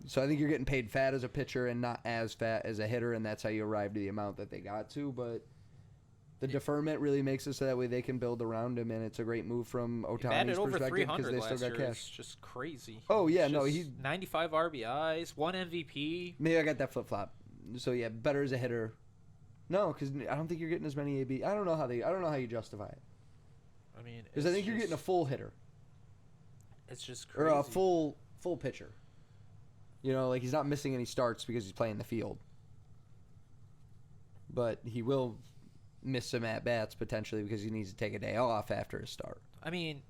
So I think you're getting paid fat as a pitcher and not as fat as a hitter, and that's how you arrive to the amount that they got to. But the deferment really makes it so that way they can build around him, and it's a great move from Ohtani's perspective because they still got cash. It's just crazy. Oh, yeah, no, he's 95 RBIs, 1 MVP. Maybe I got that flip-flop. So, yeah, better as a hitter. No, because I don't think you're getting as many AB. I don't know how you justify it. I mean, because I think you're getting a full hitter. It's just crazy. Or a full pitcher. You know, like he's not missing any starts because he's playing the field. But he will miss some at-bats potentially because he needs to take a day off after his start. I mean,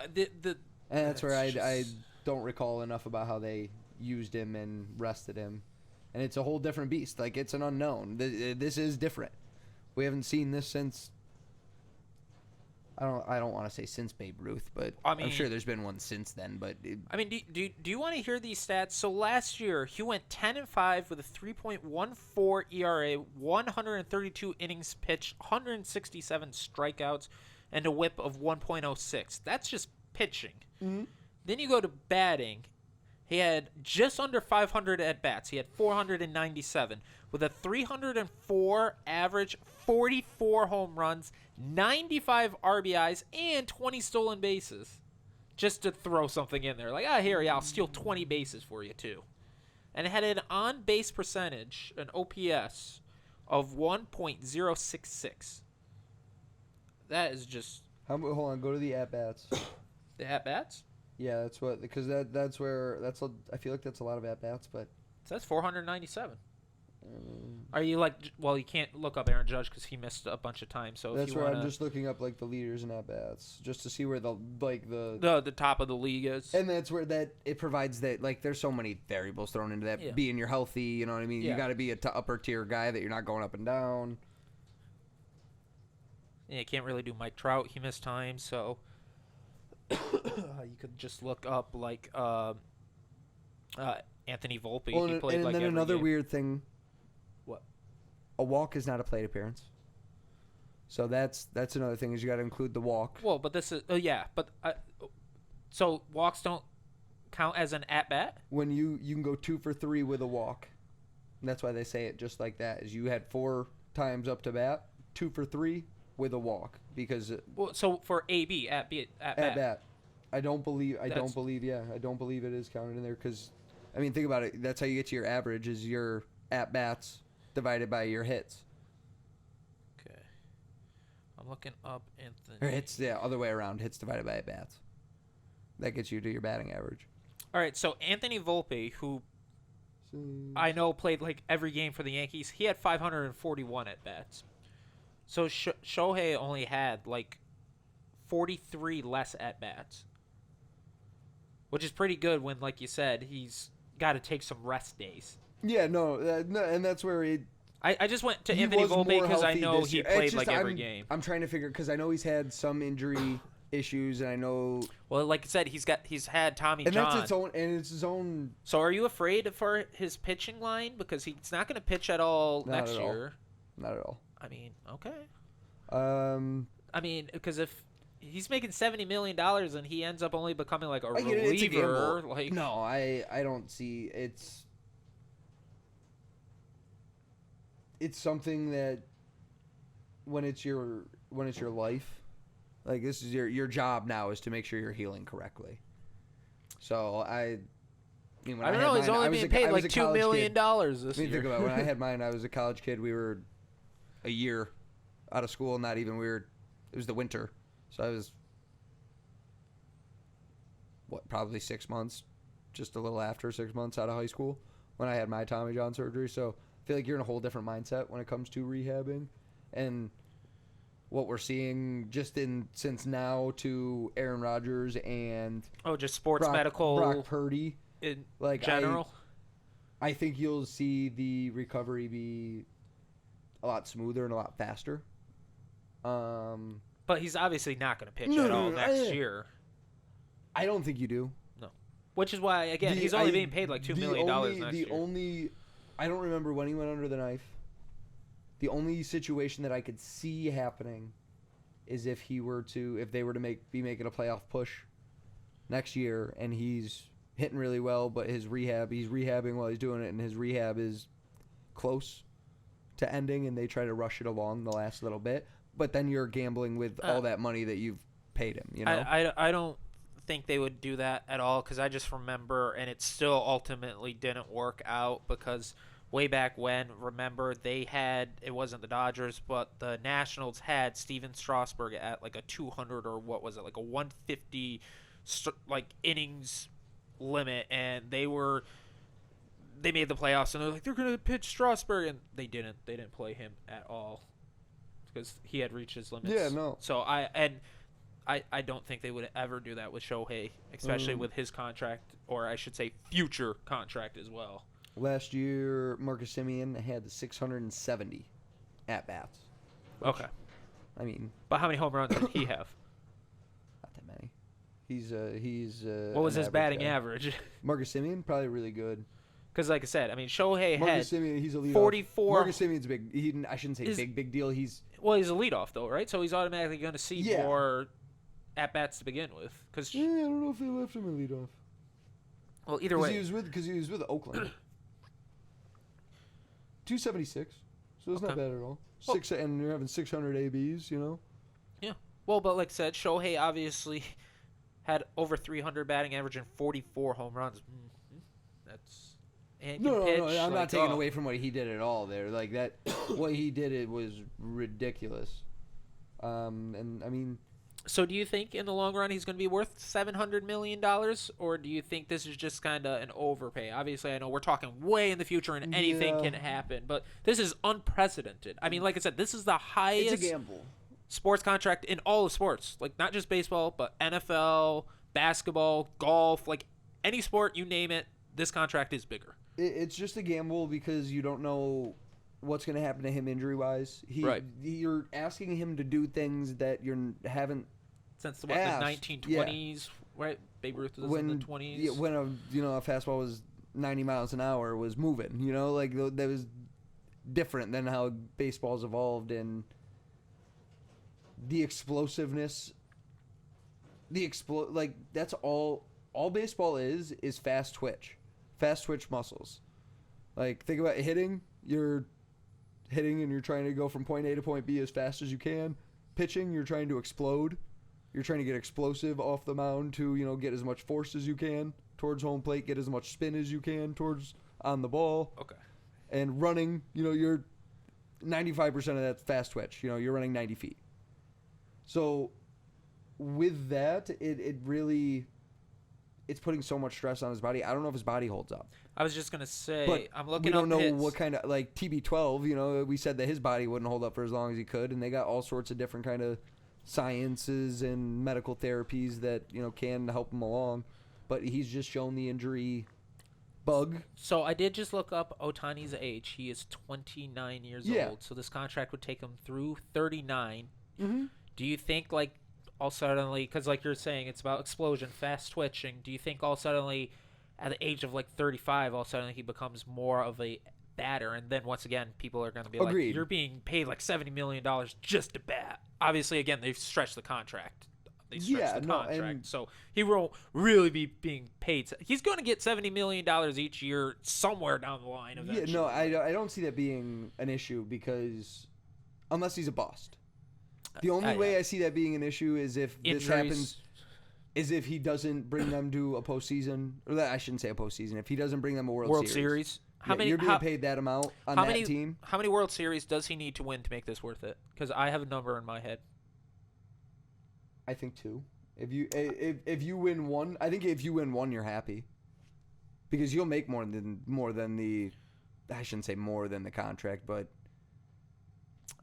and that's where I don't recall enough about how they used him and rested him. And it's a whole different beast. Like, it's an unknown. This is different. We haven't seen this since... I don't want to say since Babe Ruth, but I'm sure there's been one since then. But do you want to hear these stats? So last year he went 10-5 with a 3.14 ERA, 132 innings pitched, 167 strikeouts, and a WHIP of 1.06. That's just pitching. Mm-hmm. Then you go to batting. He had just under 500 at bats. He had 497 with a 304 average, 44 home runs, 95 RBIs, and 20 stolen bases. Just to throw something in there. Like, here, I'll steal 20 bases for you, too. And it had an on-base percentage, an OPS, of 1.066. That is just... Hold on, go to the at-bats. The at-bats? Yeah, that's what... Because that's where... I feel like that's a lot of at-bats, but... So that's 497. Are you like... Well, you can't look up Aaron Judge because he missed a bunch of time. So that's if you where wanna, I'm just looking up like the leaders in at bats just to see where the top of the league is. And that's where that it provides that like there's so many variables thrown into that. Yeah. Being you're healthy, you know what I mean. Yeah. You got to be a upper tier guy that you're not going up and down. Yeah, you can't really do Mike Trout. He missed time, so you could just look up like Anthony Volpe. Well, he played and like then every another game. weird thing. What? A walk is not a plate appearance. So that's another thing is you got to include the walk. Well, but this is so walks don't count as an at bat. When you can go 2 for 3 with a walk, and that's why they say it just like that. Is you had 4 times up to bat, 2 for 3 with a walk because. So for AB at bat. I don't believe it is counted in there because, I mean, think about it. That's how you get to your average is your at bats divided by your hits. Okay, I'm looking up Anthony. Or hits, yeah, other way around. Hits divided by at bats. That gets you to your batting average. All right, so Anthony Volpe, who I know played like every game for the Yankees, he had 541 at bats. So Shohei only had like 43 less at bats, which is pretty good when, like you said, he's got to take some rest days. Yeah, no, and that's where I just went to Anthony Volpe because I know he played like every game. I'm trying to figure because I know he's had some injury issues, and I know. Well, like I said, he's had Tommy John. It's his own. So, are you afraid for his pitching line because he's not going to pitch at all next year? Not at all. I mean, okay. I mean, because if he's making $70 million and he ends up only becoming like a reliever, it's a gamble. Like no, I don't see it's something that when it's your life, like this is your job now is to make sure you're healing correctly. So I don't know. He's only being paid like $2 million this year. Think about it. When I had mine, I was a college kid. We were a year out of school. Not even it was the winter, so I was probably 6 months, just a little after 6 months out of high school when I had my Tommy John surgery. So I feel like you're in a whole different mindset when it comes to rehabbing, and what we're seeing just since now to Aaron Rodgers and just sports medical Brock Purdy in like general. I think you'll see the recovery be a lot smoother and a lot faster. But he's obviously not going to pitch at all next year. I don't think you do. No. Which is why, again, he's only being paid like $2 million next year. I don't remember when he went under the knife. The only situation that I could see happening is if they were to be making a playoff push next year and he's hitting really well, but he's rehabbing while he's doing it, and his rehab is close to ending, and they try to rush it along the last little bit. But then you're gambling with all that money that you've paid him, you know? I don't think they would do that at all, because I just remember, and it still ultimately didn't work out, because way back when, remember, they had, it wasn't the Dodgers, but the Nationals had Steven Strasburg at like a 200 or what was it, like a 150 like innings limit, and they made the playoffs, and they're like, they're gonna pitch Strasburg, and they didn't play him at all because he had reached his limits. Yeah, no. So I don't think they would ever do that with Shohei, especially with his contract, or I should say future contract as well. Last year, Marcus Semien had 670 at bats. Okay. I mean, but how many home runs did he have? Not that many. He's what was his batting guy. Average? Marcus Semien probably really good. Because like I said, I mean, Shohei Marcus had Semien, he's a leadoff. 44. Marcus Semien's big. I shouldn't say big deal. He's a leadoff though, right? So he's automatically going to see more at bats to begin with. Cause I don't know if they left him a leadoff. Well, either way, he was with Oakland. 276, so it's not bad at all. And you're having 600 ABs, you know. Yeah. Well, but like I said, Shohei obviously had over 300 batting average and 44 home runs. That's no. I'm not taking away from what he did at all there. Like that, what he did, it was ridiculous. And I mean. So do you think in the long run he's going to be worth $700 million, or do you think this is just kind of an overpay? Obviously, I know we're talking way in the future and anything can happen, but this is unprecedented. I mean, like I said, this is the highest it's a gamble. Sports contract in all of sports. Like, not just baseball, but NFL, basketball, golf, like any sport, you name it, this contract is bigger. It's just a gamble because you don't know what's going to happen to him injury-wise. You're asking him to do things that you haven't since the 1920s, right? Babe Ruth was in the 20s. Yeah, when a fastball was 90 miles an hour was moving, you know, like that was different than how baseball's evolved, and the explosiveness, like that's all baseball is fast twitch muscles. Like think about hitting, you're hitting and you're trying to go from point A to point B as fast as you can. Pitching, you're trying to explode. You're trying to get explosive off the mound to, get as much force as you can towards home plate, get as much spin as you can towards on the ball. Okay. And running, you're 95% of that fast twitch. You're running 90 feet. So with that, it really, it's putting so much stress on his body. I don't know if his body holds up. I was just gonna say, but I'm looking. We don't know hits. what kind of like TB12. We said that his body wouldn't hold up for as long as he could, and they got all sorts of different kind of sciences and medical therapies that can help him along. But he's just shown the injury bug. So I did just look up Ohtani's age. He is 29 years old. So this contract would take him through 39. Mm-hmm. Do you think all suddenly, because like you're saying, it's about explosion, fast twitching. Do you think all suddenly, at the age of 35, all suddenly he becomes more of a batter, and then once again, people are going to be Agreed. like, you're being paid $70 million just to bat. Obviously, again, they've stretched the contract. So he won't really be being paid. He's going to get $70 million each year somewhere down the line eventually. Yeah, no, I don't see that being an issue because unless he's a bust. The only way I see that being an issue is if this happens, is if he doesn't bring them to a postseason. Or I shouldn't say a postseason. If he doesn't bring them a World Series. You're being paid that amount on that team. How many World Series does he need to win to make this worth it? Because I have a number in my head. I think 2. If you win 1, I think if you win 1, you're happy. Because you'll make more than the, I shouldn't say more than the contract, but.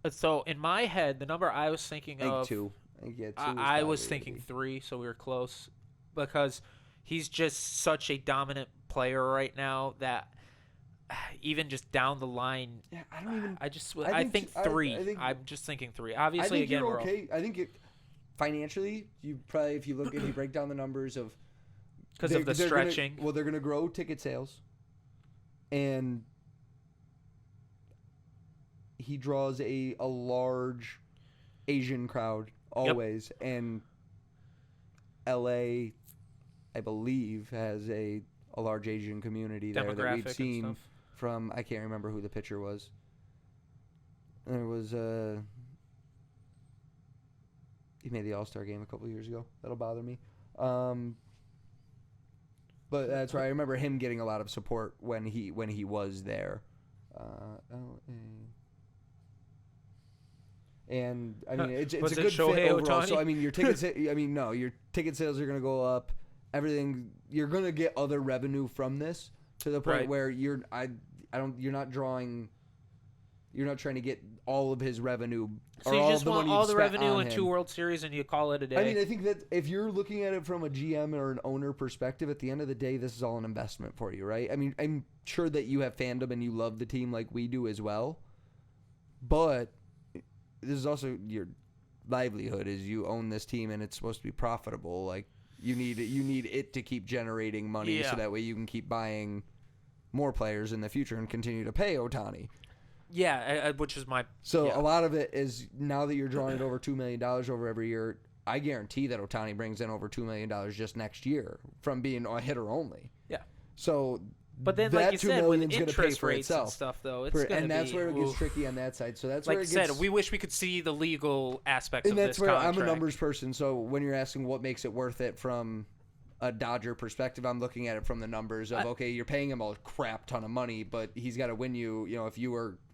So in my head, the number I was thinking of. 2. I was thinking 3, so we were close, because he's just such a dominant player right now that. Even just down the line, I don't even. I think 3. I'm just thinking 3. Obviously, I think again, you're okay. I think financially, you probably if you break down the numbers of because of the stretching. They're going to grow ticket sales, and he draws a large Asian crowd always, and LA I believe, has a large Asian community there that we've seen from. I can't remember who the pitcher was. There was he made the All-Star game a couple years ago. That'll bother me. But that's right. I remember him getting a lot of support when he was there. And I mean, it's a good fit overall. So I mean, your ticket sales are going to go up. Everything, you're going to get other revenue from this to the point where you're not trying to get all of his revenue. So you just want all the revenue in 2 World Series and you call it a day? I mean, I think that if you're looking at it from a GM or an owner perspective, at the end of the day, this is all an investment for you, right? I mean, I'm sure that you have fandom and you love the team like we do as well. But this is also your livelihood, is you own this team and it's supposed to be profitable. Like, you need it to keep generating money so that way you can keep buying more players in the future and continue to pay Ohtani. Yeah, which is my... So a lot of it is, now that you're drawing it over $2 million over every year, I guarantee that Ohtani brings in over $2 million just next year from being a hitter only. Yeah. So... But then, like you said, with interest rates and stuff, though, it's going to be... And that's where it gets tricky on that side. So that's where it gets... Like you said, we wish we could see the legal aspects of this contract. And that's where I'm a numbers person, so when you're asking what makes it worth it from a Dodger perspective, I'm looking at it from the numbers of, okay, you're paying him a crap ton of money, but he's got to win you, if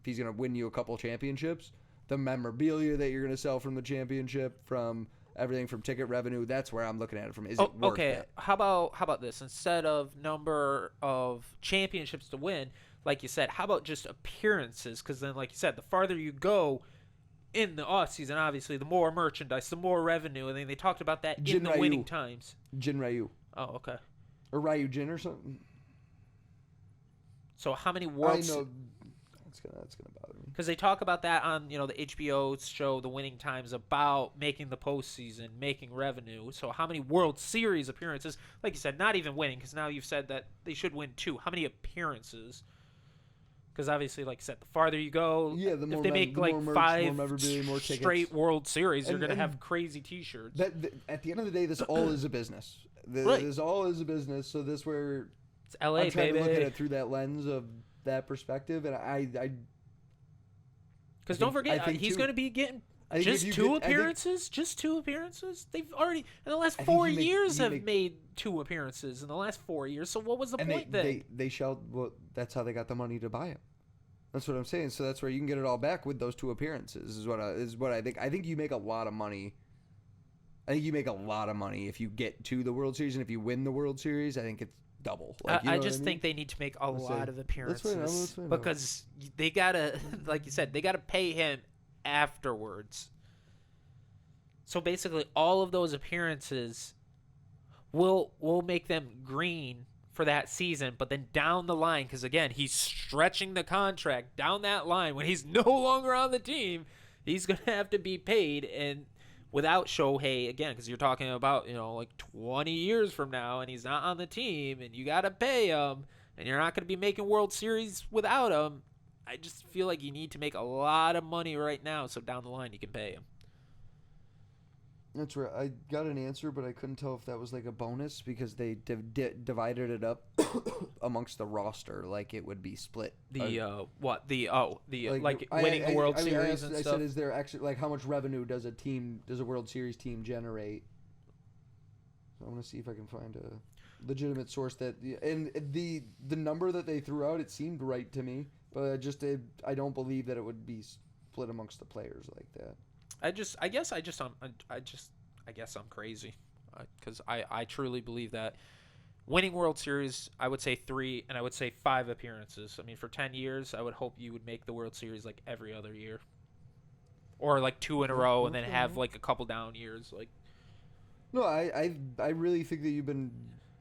he's going to win you a couple championships, the memorabilia that you're going to sell from the championship, from... everything from ticket revenue, that's where I'm looking at it from. Is it worth it? How about this? Instead of number of championships to win, like you said, how about just appearances? Because then, like you said, the farther you go in the offseason, obviously, the more merchandise, the more revenue. And then they talked about that in the winning times. Jin Ryu. Oh, okay. Or Ryu Jin or something. So how many World... I know. That's gonna bother me. Because they talk about that on, the HBO show, The Winning Times, about making the postseason, making revenue. So how many World Series appearances? Like you said, not even winning, because now you've said that they should win 2. How many appearances? Because obviously, like I said, the farther you go, if they make like 5 straight World Series, you're going to have crazy T-shirts. At the end of the day, this all is a business. This all is a business. So this where it's LA, I'm trying to look at it through that lens of that perspective, and I because don't forget, he's going to be getting just 2 appearances. Just 2 appearances. They've already in the last 4 years have made 2 appearances in the last 4 years. So what was the point then? They shall. Well, that's how they got the money to buy him. That's what I'm saying. So that's where you can get it all back with those 2 appearances. Is what I think. I think you make a lot of money. I think you make a lot of money if you get to the World Series, and if you win the World Series, I think it's double. I just think they need to make a lot of appearances because they gotta, like you said, they gotta pay him afterwards. So basically, all of those appearances will make them green for that season. But then down the line, because again, he's stretching the contract down that line when he's no longer on the team, he's gonna have to be paid and. Without Shohei, again, because you're talking about, like 20 years from now, and he's not on the team, and you got to pay him, and you're not going to be making World Series without him. I just feel like you need to make a lot of money right now, so down the line you can pay him. That's right. I got an answer, but I couldn't tell if that was like a bonus because they divided it up amongst the roster, like it would be split. Winning the World Series and stuff. I said, is there actually like how much revenue does a World Series team generate? So I'm gonna see if I can find a legitimate source and the number that they threw out, it seemed right to me, but I don't believe that it would be split amongst the players like that. I guess I'm crazy because I truly believe that winning World Series, I would say 3 and I would say 5 appearances. I mean, for 10 years, I would hope you would make the World Series like every other year, or like 2 in a row, and then have like a couple down years. Like, no, I really think that you've been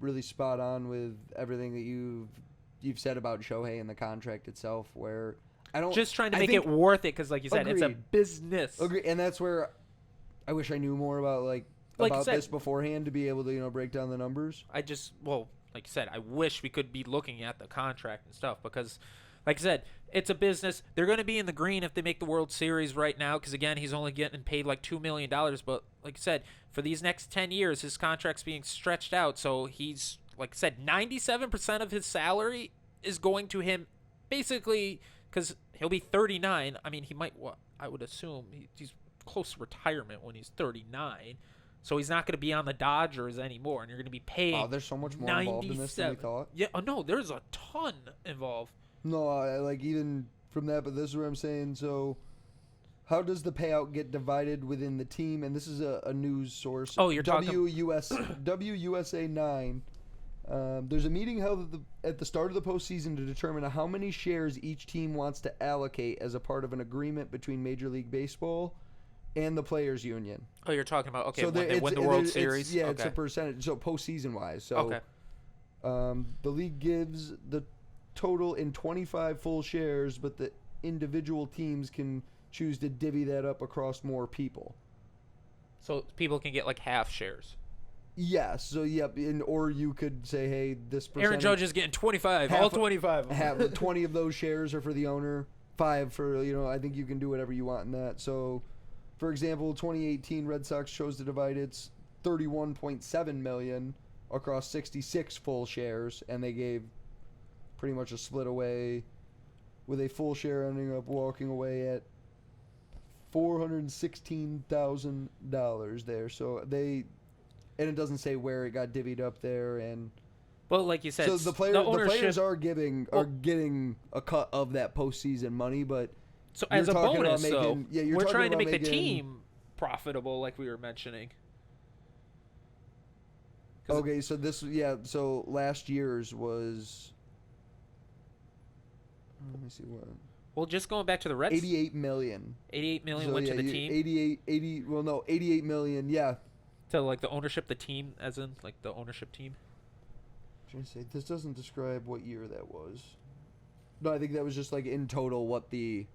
really spot on with everything that you've said about Shohei and the contract itself, where. Just trying to make it worth it because, like you said, it's a business. Agreed. And that's where I wish I knew more about this beforehand to be able to break down the numbers. Like you said, I wish we could be looking at the contract and stuff because like I said, it's a business. They're going to be in the green if they make the World Series right now because, again, he's only getting paid like $2 million. But like I said, for these next 10 years, his contract's being stretched out. So he's, like I said, 97% of his salary is going to him basically because he'll be 39. I mean, he might, I would assume he's close to retirement when he's 39. So he's not going to be on the Dodgers anymore, and you're going to be paying. Oh, there's so much more involved in this than we thought. Yeah, no, there's a ton involved. No, like even from that, but this is what I'm saying. So, how does the payout get divided within the team? And this is a news source. Oh, you're talking WUSA 9. There's a meeting held at the start of the postseason to determine how many shares each team wants to allocate as a part of an agreement between Major League Baseball and the Players Union. Oh, you're talking about, okay, so when they win the World Series? Yeah, okay. It's a percentage, so postseason-wise. So, okay. The league gives the total in 25 full shares, but the individual teams can choose to divvy that up across more people. So people can get like half shares. Yes. So, yep. Or you could say, hey, this percentage. Aaron Judge is getting 25. All 25. Have 20 of those shares are for the owner. 5 for, I think you can do whatever you want in that. So, for example, 2018 Red Sox chose to divide its $31.7 million across 66 full shares, and they gave pretty much a split away, with a full share ending up walking away at $416,000 there. So and it doesn't say where it got divvied up there, and well, like you said, so the players are getting a cut of that postseason money, but so as a bonus, we're trying to make the team profitable, like we were mentioning. Okay, so so last year's was. Let me see what. Well, just going back to the Reds. $88 million. $88 million went to the team. 88 million, yeah. To like the ownership, the team, as in like the ownership team. I'm trying to say, this doesn't describe what year that was. No, I think that was just like in total what the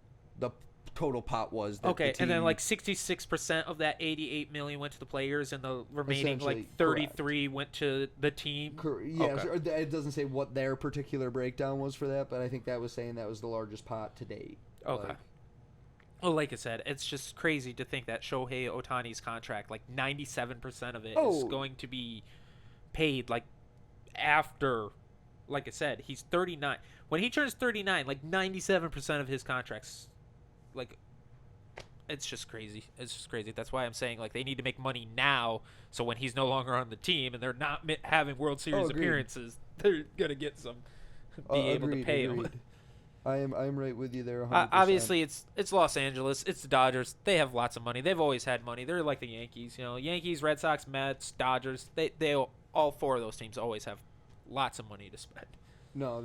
total pot was. Okay, and then like 66% of that $88 million went to the players, and the remaining like 33 went to the team. Yeah, okay. It doesn't say what their particular breakdown was for that, but I think that was saying that was the largest pot to date. Okay. Well, like I said, it's just crazy to think that Shohei Ohtani's contract, like 97% of it is going to be paid like after, like I said, he's 39. When he turns 39, like 97% of his contracts, like, it's just crazy. It's just crazy. That's why I'm saying, like, they need to make money now, so when he's no longer on the team and they're not having World Series appearances, they're gonna get some, able to pay him. I'm right with you there. 100%. Obviously, it's Los Angeles. It's the Dodgers. They have lots of money. They've always had money. They're like the Yankees. Yankees, Red Sox, Mets, Dodgers. They all 4 of those teams always have lots of money to spend. No,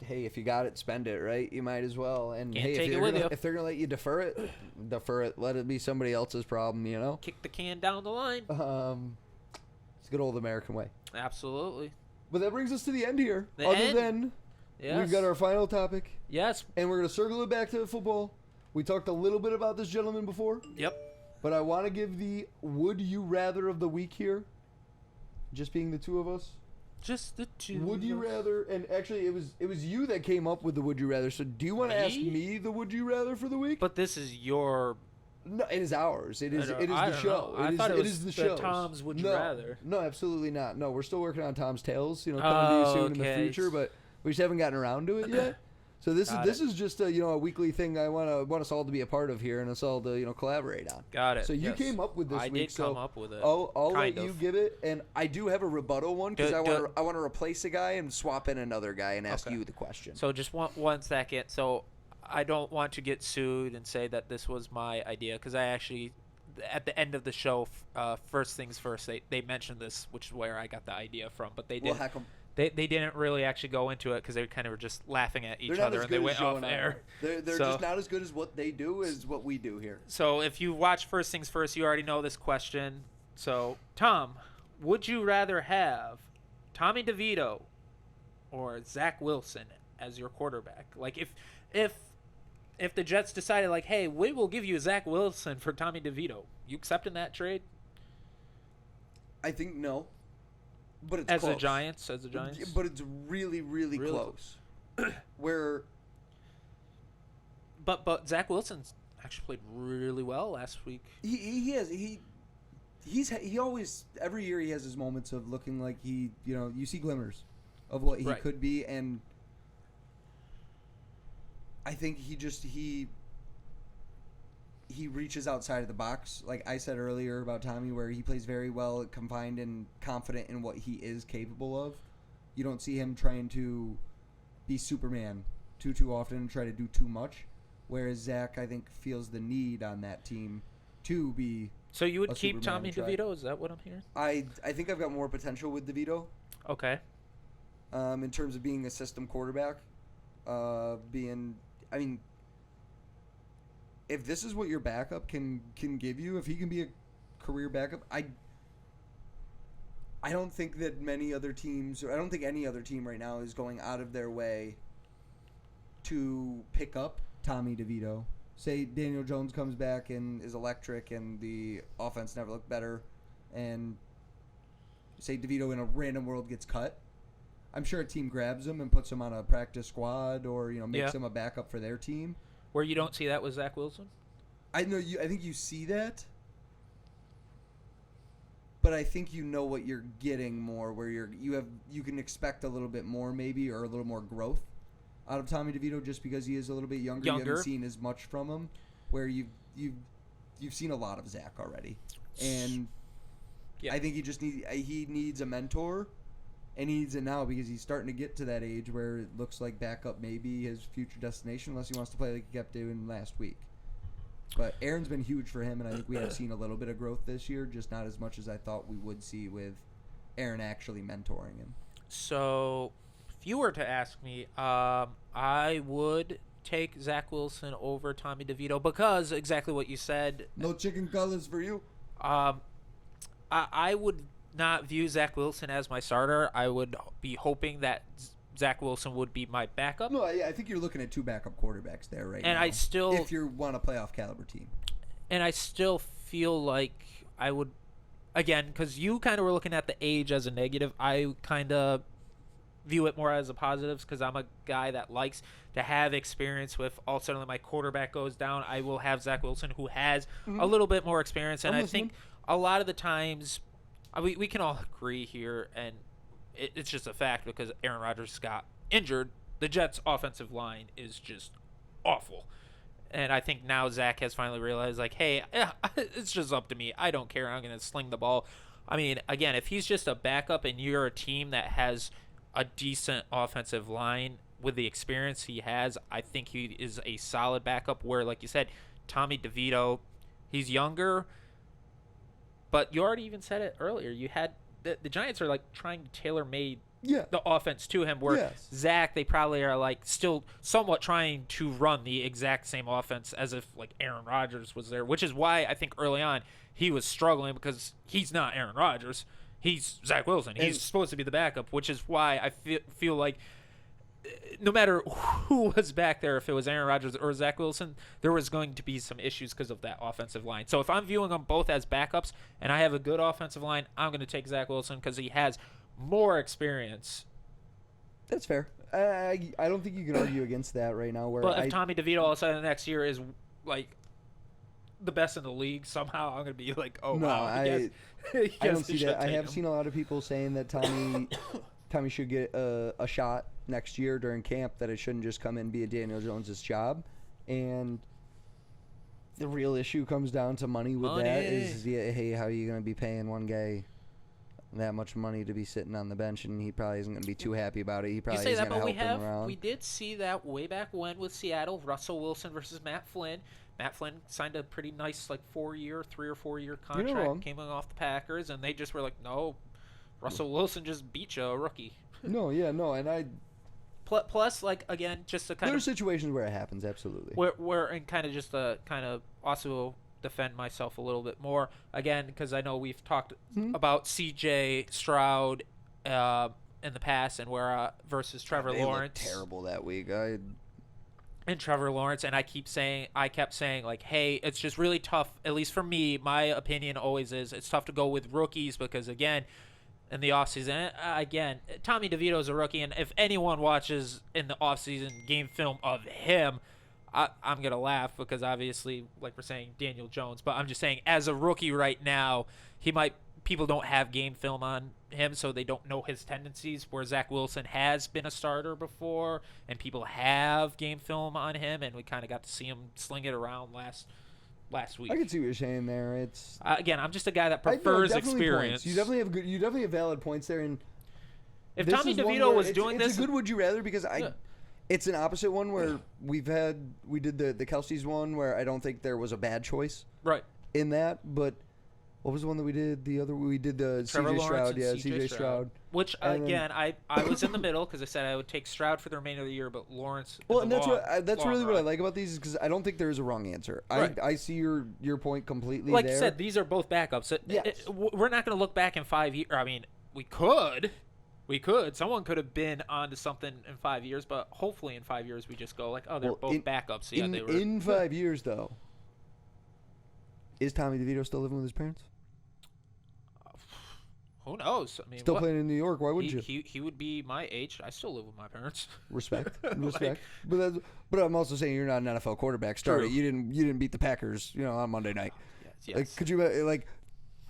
hey, if you got it, spend it, right? You might as well. And Can't hey, take if they're gonna let you defer it. Let it be somebody else's problem, Kick the can down the line. It's a good old American way. Absolutely. But that brings us to the end here. Yes. We've got our final topic. Yes. And we're gonna circle it back to football. We talked a little bit about this gentleman before. Yep. But I want to give the would you rather of the week here. Just being the two of us. Just the two. Would you rather? And actually, it was you that came up with the would you rather. So do you want to ask me the would you rather for the week? But this is your. No, it is ours. It is the show. I thought it was the show. Tom's would you rather. No, absolutely not. No, we're still working on Tom's Tales. Coming to you soon in the future, but we just haven't gotten around to it yet. So this is just a weekly thing I want us all to be a part of here and us all to collaborate on. Got it. So you came up with this week. I did come up with it. I'll let you give it, and I do have a rebuttal one because I want to replace a guy and swap in another guy and ask you the question. So just one second. So I don't want to get sued and say that this was my idea because I actually at the end of the show, first things first, they mentioned this, which is where I got the idea from, but they didn't. Well, heck 'em. They didn't really actually go into it because they kind of were just laughing at each other and they went off air. They're just not as good as what they do as what we do here. So if you watch First Things First, you already know this question. So, Tom, would you rather have Tommy DeVito or Zach Wilson as your quarterback? Like if the Jets decided like, hey, we will give you Zach Wilson for Tommy DeVito, you accepting that trade? I think no. But it's as close. the Giants. But it's really, really close. Where But Zach Wilson's actually played really well last week. He always, every year he has his moments of looking like you see glimmers of what he could be, and I think he reaches outside of the box, like I said earlier about Tommy, where he plays very well, confined and confident in what he is capable of. You don't see him trying to be Superman too often and try to do too much, whereas Zach, I think, feels the need on that team to be. So you would keep Tommy DeVito? Is that what I'm hearing? I think I've got more potential with DeVito. Okay. In terms of being a system quarterback, if this is what your backup can give you, if he can be a career backup, I don't think that many other teams, or I don't think any other team right now is going out of their way to pick up Tommy DeVito. Say Daniel Jones comes back and is electric and the offense never looked better, and say DeVito in a random world gets cut. I'm sure a team grabs him and puts him on a practice squad or makes him a backup for their team. Where you don't see that with Zach Wilson? I think you see that, but I think you know what you're getting more. Where you can expect a little bit more maybe, or a little more growth out of Tommy DeVito just because he is a little bit younger. You haven't seen as much from him. Where you've seen a lot of Zach already, and I think he needs a mentor. And he needs it now because he's starting to get to that age where it looks like backup may be his future destination, unless he wants to play like he kept doing last week. But Aaron's been huge for him, and I think we have seen a little bit of growth this year, just not as much as I thought we would see with Aaron actually mentoring him. So, if you were to ask me, I would take Zach Wilson over Tommy DeVito because exactly what you said. No chicken colors for you. I would not view Zach Wilson as my starter. I would be hoping that Zach Wilson would be my backup. No, I think you're looking at two backup quarterbacks there right now. And I still, if you want a playoff caliber team. And I still feel like I would, again, because you kind of were looking at the age as a negative. I kind of view it more as a positive because I'm a guy that likes to have experience with. All of a sudden, my quarterback goes down. I will have Zach Wilson, who has a little bit more experience, and I think a lot of the times. We can all agree here, and it's just a fact because Aaron Rodgers got injured. The Jets' offensive line is just awful. And I think now Zach has finally realized, like, hey, it's just up to me. I don't care. I'm going to sling the ball. I mean, again, if he's just a backup and you're a team that has a decent offensive line with the experience he has, I think he is a solid backup where, like you said, Tommy DeVito, he's younger. But you already even said it earlier. You had the Giants are like trying to tailor-made the offense to him. Where Zach, they probably are like still somewhat trying to run the exact same offense as if like Aaron Rodgers was there, which is why I think early on he was struggling because he's not Aaron Rodgers. He's Zach Wilson. He's supposed to be the backup, which is why I feel like no matter who was back there, if it was Aaron Rodgers or Zach Wilson, there was going to be some issues because of that offensive line. So if I'm viewing them both as backups and I have a good offensive line, I'm going to take Zach Wilson because he has more experience. That's fair. I don't think you can argue against that right now. But if Tommy DeVito all of a sudden next year is like the best in the league, somehow I'm going to be like, oh, no, wow. I don't see that. I have seen a lot of people saying that Tommy should get a shot next year during camp, that it shouldn't just come in and be a Daniel Jones' job. And the real issue comes down to money with that is, hey, how are you going to be paying one guy that much money to be sitting on the bench, and he probably isn't going to be too happy about it. He probably isn't going to help him around. We did see that way back when with Seattle, Russell Wilson versus Matt Flynn. Matt Flynn signed a pretty nice 3 or 4 year contract, came off the Packers, and they just were like, no, Russell Wilson just beat you, a rookie. And I... Plus, again, just to kind of... There are situations where it happens, absolutely. And kind of just to kind of also defend myself a little bit more, again, because I know we've talked about C.J. Stroud in the past and where versus Trevor Lawrence. They looked terrible that week. And Trevor Lawrence, and I kept saying, like, hey, it's just really tough, at least for me, my opinion always is, it's tough to go with rookies because, again, in the offseason, again, Tommy DeVito is a rookie, and if anyone watches in the offseason game film of him, I'm going to laugh because obviously, like we're saying, Daniel Jones. But I'm just saying, as a rookie right now, people don't have game film on him, so they don't know his tendencies, where Zach Wilson has been a starter before, and people have game film on him, and we kind of got to see him sling it around last week. I can see what you're saying there. It's again, I'm just a guy that prefers experience. Points. You definitely have valid points there. And if Tommy DeVito was doing this, it's a good would you rather because it's an opposite one where we did the Kelsey's one where I don't think there was a bad choice right in that, but what was the one that we did? We did the CJ Stroud, CJ Stroud. Which again, I was in the middle because I said I would take Stroud for the remainder of the year, but Lawrence. Well, and that's really what I like about these because I don't think there is a wrong answer. Right. I see your point completely. Like there. you said, these are both backups. Yes. We're not going to look back in 5 years. I mean, we could. Someone could have been onto something in 5 years, but hopefully in 5 years we just go like, oh, they're both backups. Yeah, they were. In 5 years, though, is Tommy DeVito still living with his parents? Who knows? I mean, still playing in New York. Why wouldn't you? He would be my age. I still live with my parents. Respect. But I'm also saying you're not an NFL quarterback starter. You didn't beat the Packers, on Monday night. Yes. Like, could you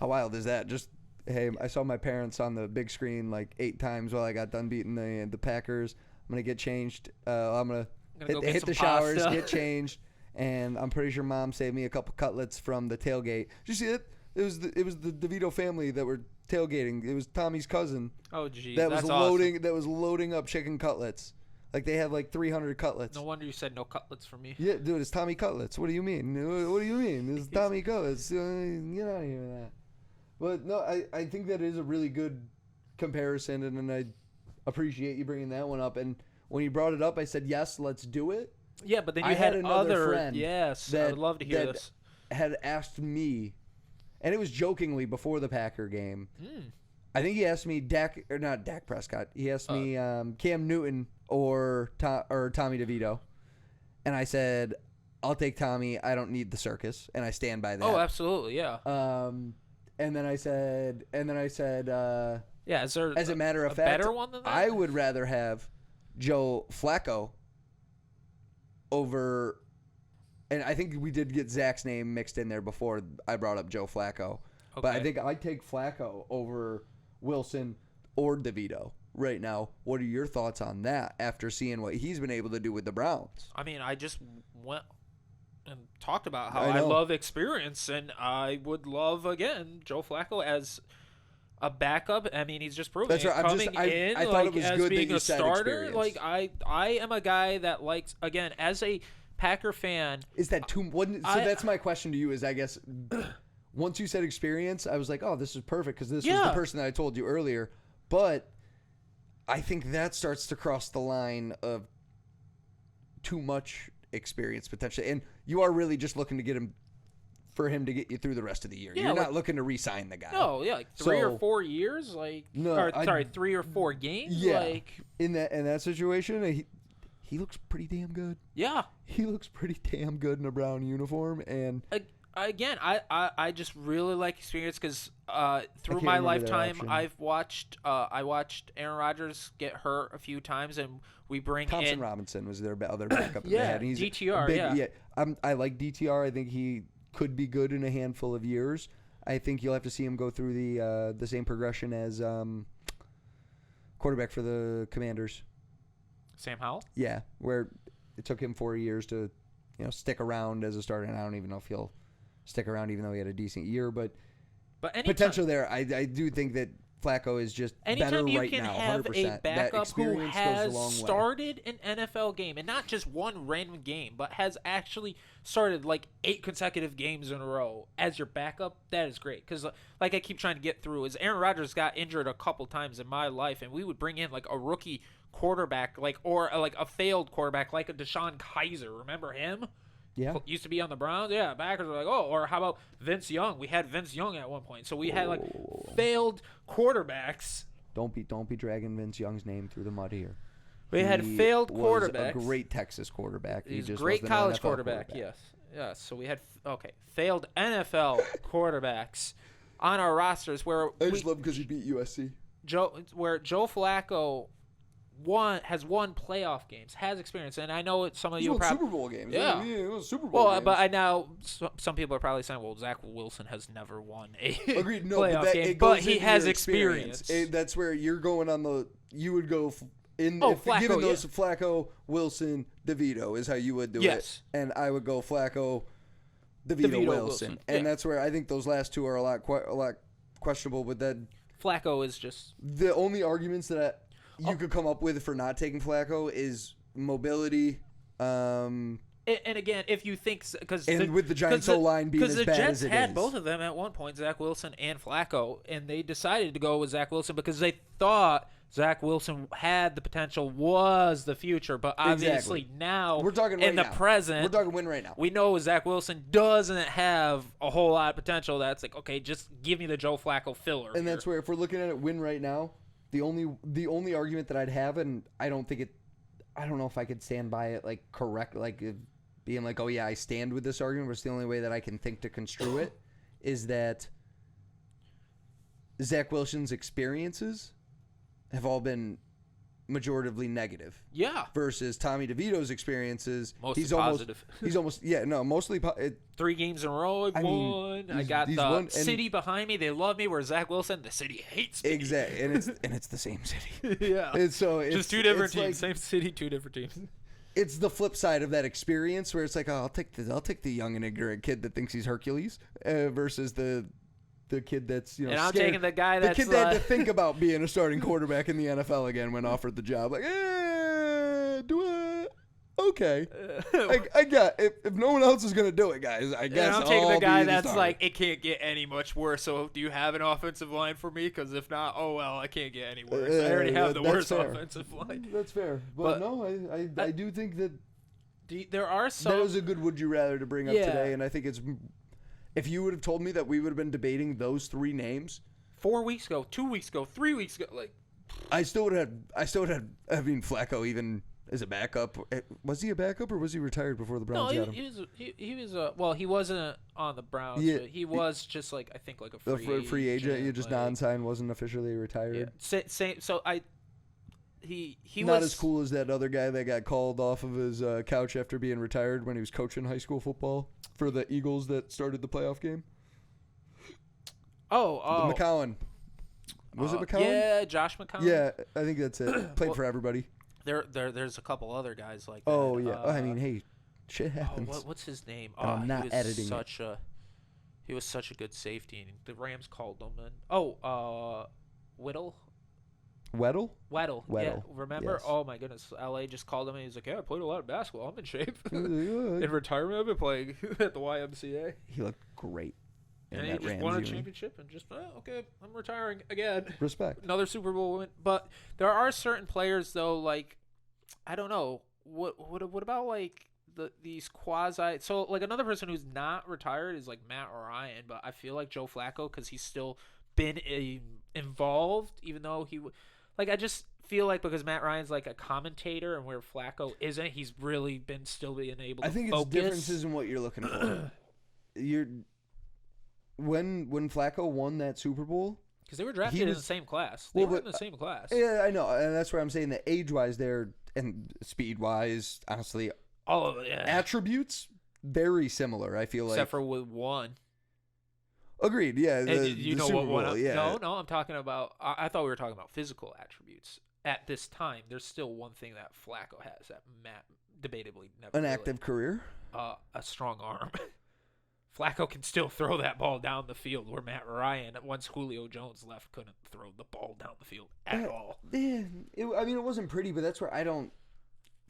how wild is that? Just hey, I saw my parents on the big screen like 8 times while I got done beating the Packers. I'm gonna get changed. I'm gonna hit the showers, get changed, and I'm pretty sure Mom saved me a couple cutlets from the tailgate. Did you see it? It was the DeVito family that were tailgating. It was Tommy's cousin. Oh, geez. That was loading up chicken cutlets. Like they had like 300 cutlets. No wonder you said no cutlets for me. Yeah, dude, it's Tommy Cutlets. What do you mean? What do you mean? It's Tommy Cutlets. Get out of here with that. But no, I think that is a really good comparison, and I appreciate you bringing that one up. And when you brought it up, I said yes, let's do it. Yeah, but then you had another friend. Yes, I would love to hear this. Had asked me. And it was jokingly before the Packer game. I think he asked me not Dak Prescott. He asked me Cam Newton or Tommy DeVito, and I said I'll take Tommy. I don't need the circus, and I stand by that. Oh, absolutely, yeah. And then I said, yeah. Is there as a matter of fact, better one than that? I would rather have Joe Flacco over. And I think we did get Zach's name mixed in there before I brought up Joe Flacco. Okay. But I think I'd take Flacco over Wilson or DeVito right now. What are your thoughts on that after seeing what he's been able to do with the Browns? I mean, I just went and talked about how I love experience, and I would love, again, Joe Flacco as a backup. I mean, he's just proven That's right. I thought it was as good being that you a said starter. experience. Like, I am a guy that likes, again, as a Packer fan. Is that too? That's my question to you. Is I guess once you said experience, I was like, oh, this is perfect because this was the person that I told you earlier. But I think that starts to cross the line of too much experience potentially, and you are really just looking to get him to get you through the rest of the year. You're not looking to re-sign the guy. No, yeah, like 3 or 4 years, like 3 or 4 games. Yeah, like in that situation. He looks pretty damn good. Yeah. He looks pretty damn good in a brown uniform. And again, I just really like experience because through my lifetime, I watched Aaron Rodgers get hurt a few times, and we bring Thompson Robinson was their other backup. Yeah, he's DTR, I like DTR. I think he could be good in a handful of years. I think you'll have to see him go through the same progression as quarterback for the Commanders. Sam Howell? Yeah, where it took him 4 years to, stick around as a starter, and I don't even know if he'll stick around even though he had a decent year, but potential there. I do think that Flacco is just better right now. Anytime you can have 100%. A backup who has started an NFL game, and not just one random game, but has actually started like 8 consecutive games in a row as your backup, that is great. Because like I keep trying to get through is Aaron Rodgers got injured a couple times in my life, and we would bring in like a rookie quarterback, or a failed quarterback like a Deshaun Kaiser. Remember him? Yeah. Used to be on the Browns. Yeah, backers were like, oh, or how about Vince Young? We had Vince Young at one point. So we had failed quarterbacks. Don't be dragging Vince Young's name through the mud here. We had failed quarterbacks. A great Texas quarterback. He's a great college quarterback. Yes. So we had failed NFL quarterbacks on our rosters where I just love him because he beat USC. Joe Flacco has won playoff games, has experience, and I know some of you probably probably Super Bowl games. Yeah, it was Super Bowl games. But I know some people are probably saying, well, Zach Wilson has never won a Agreed. No, playoff game, but he has experience. That's where you're going on the. You would go given those Flacco, Wilson, DeVito is how you would do it, and I would go Flacco, DeVito Wilson, and that's where I think those last two are a lot questionable. But then Flacco is just the only arguments that you could come up with for not taking Flacco is mobility. And again, if you think because with the Giants O-line being as bad as it is, because the Jets had both of them at one point, Zach Wilson and Flacco, and they decided to go with Zach Wilson because they thought Zach Wilson had the potential, was the future, but obviously now we're talking present, we're talking win right now. We know Zach Wilson doesn't have a whole lot of potential. That's like, okay, just give me the Joe Flacco filler. And that's where, if we're looking at it win right now, the only argument that I'd have, and I don't know if I could stand by it like correct, like being like, oh yeah, I stand with this argument, but it's the only way that I can think to construe it, is that Zach Wilson's experiences have all been majoritively negative. Yeah. Versus Tommy DeVito's experiences, mostly positive. Mostly 3 games in a row. I got the city behind me. They love me. Where Zach Wilson, the city hates me. Exactly, and it's the same city. Yeah. And so it's just 2 different teams, same city, 2 different teams. It's the flip side of that experience where it's like, oh, I'll take the young and ignorant kid that thinks he's Hercules versus the kid that's and I'm scared. taking the guy that's the kid that had to think about being a starting quarterback in the NFL again when offered the job. Like, do I? Okay, I got if no one else is gonna do it, guys. I guess I'm taking the guy that's starter. like, it can't get any much worse. So do you have an offensive line for me? Because if not, oh well, I can't get any worse. I already have the worst offensive line. That's fair, but no, I do think that there are some. That was a good would you rather to bring up today, and I think it's. If you would have told me that we would have been debating those 3 names 4 weeks ago, 2 weeks ago, 3 weeks ago, like I still would have. I mean, Flacco even as a backup. Was he a backup or was he retired before the Browns got him? He was. Well, he wasn't on the Browns. Yeah, but he was just like I think like a free agent. You just non-signed, wasn't officially retired. Yeah. Same. So he not was as cool as that other guy that got called off of his couch after being retired when he was coaching high school football for the Eagles that started the playoff game. Oh, McCown. Was it McCown? Yeah, Josh McCown. Yeah, I think that's it. Played for everybody. There's a couple other guys like that. Oh yeah. I mean, hey, shit happens. What's his name? I'm not editing He was such a good safety, and the Rams called him. And Whittle. Weddle? Yeah, remember? Yes. Oh my goodness, LA just called him and he's like, "Yeah, I played a lot of basketball. I'm in shape." In retirement, I've been playing at the YMCA. He looked great. And he just won a championship and just, okay, I'm retiring again. Respect. Another Super Bowl win. But there are certain players though, like I don't know, what about like these quasi? So like another person who's not retired is like Matt Ryan, but I feel like Joe Flacco because he's still been involved, even though he. Like, I just feel like because Matt Ryan's like a commentator and where Flacco isn't, he's really been still being able to focus. I think it's differences in what you're looking for. When Flacco won that Super Bowl. Because they were drafted in the same class. They were in the same class. Yeah, I know. And that's where I'm saying that age-wise there and speed-wise, honestly, all of it, attributes, very similar, I feel like. Except for with one. Agreed. Yeah, the Super Bowl. Yeah. No. I'm talking about. I thought we were talking about physical attributes. At this time, there's still one thing that Flacco has that Matt debatably never. An active career. A strong arm. Flacco can still throw that ball down the field, where Matt Ryan, once Julio Jones left, couldn't throw the ball down the field at all. Yeah, it wasn't pretty, but that's where I don't.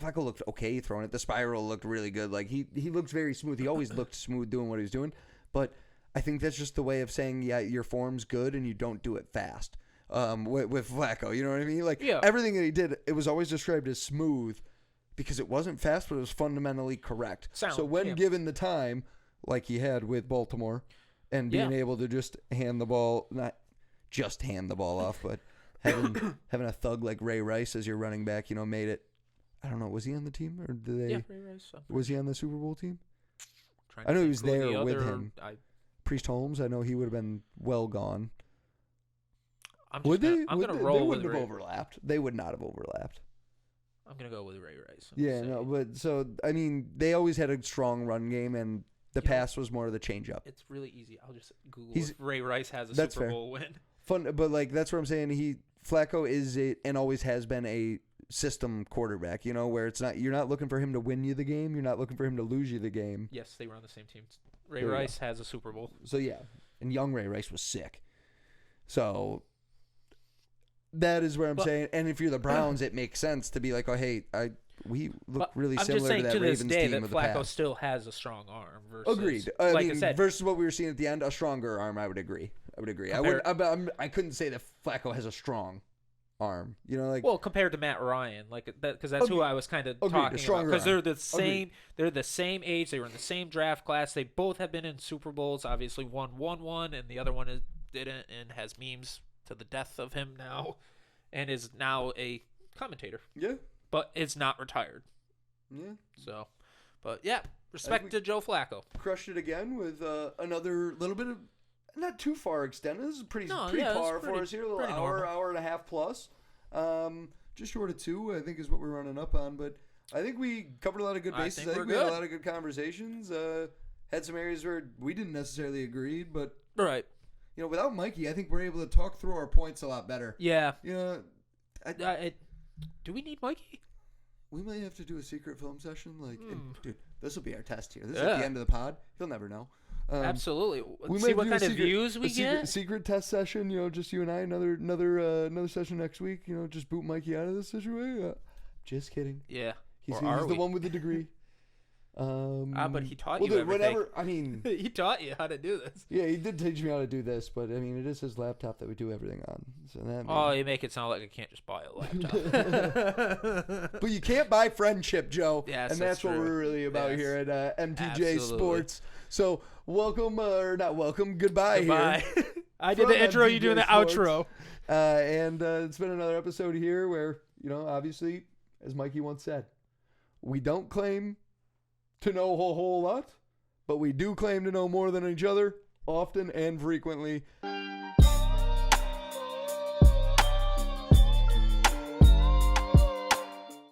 Flacco looked okay throwing it. The spiral looked really good. Like he looked very smooth. He always looked smooth doing what he was doing, but. I think that's just the way of saying, yeah, your form's good and you don't do it fast with Flacco. You know what I mean? Like, everything that he did, it was always described as smooth because it wasn't fast, but it was fundamentally correct. So when given the time, like he had with Baltimore, and being able to just hand the ball, not just hand the ball off, but having a thug like Ray Rice as your running back, made it. I don't know. Was he on the team or did they? Yeah, Ray Rice. Was he on the Super Bowl team? I know he was there with him. Priest Holmes, I know he would have been well gone. I'm going to roll with They wouldn't have overlapped. They would not have overlapped. I'm gonna go with Ray Rice. Yeah, no, but so I mean, they always had a strong run game, and the pass was more of the changeup. It's really easy. I'll just Google if Ray Rice has a Super Bowl win. Fun, but like that's what I'm saying. Flacco is and always has been a system quarterback. You know, where you're not looking for him to win you the game. You're not looking for him to lose you the game. Yes, they were on the same team. Ray Rice has a Super Bowl. So yeah, and young Ray Rice was sick. So that is where I'm saying. And if you're the Browns, it makes sense to be like, oh hey, we look really similar to that Ravens team of the past. I'm just saying to this day that Flacco still has a strong arm. Versus, agreed. I mean, versus what we were seeing at the end, a stronger arm. I would agree. I couldn't say that Flacco has a strong arm. You know, like compared to Matt Ryan, like that, because that's who I was kind of talking about. Because they're the same. Agreed. They're the same age. They were in the same draft class. They both have been in Super Bowls. Obviously, one won one, and the other one didn't, and has memes to the death of him now, and is now a commentator. Yeah. But it's not retired. Yeah. So, but yeah, respect to Joe Flacco. Crushed it again with another little bit of, not too far extended. This is pretty par for us here. A little hour and a half plus. Just short of 2, I think, is what we're running up on. But I think we covered a lot of good bases. I think we had a lot of good conversations. Had some areas where we didn't necessarily agree, but right. You know, without Mikey, I think we're able to talk through our points a lot better. Yeah. You know, do we need Mikey? We may have to do a secret film session. Dude, this will be our test here. This is at the end of the pod. He'll never know. Absolutely. See what kind of views we get. Secret test session. You know, just you and I. Another session next week. You know, just boot Mikey out of this situation. Just kidding. Yeah. He's the one with the degree. But he taught you everything. He taught you how to do this. Yeah, he did teach me how to do this, but I mean, it is his laptop that we do everything on. So you make it sound like I can't just buy a laptop. But you can't buy friendship, Joe. Yes, and that's what we're really about here at M.T.J. Sports. So welcome or not welcome, goodbye. Here. I did the intro, you doing the outro. And it's been another episode here where, you know, obviously, as Mikey once said, we don't claim to know a whole lot, but we do claim to know more than each other, often and frequently.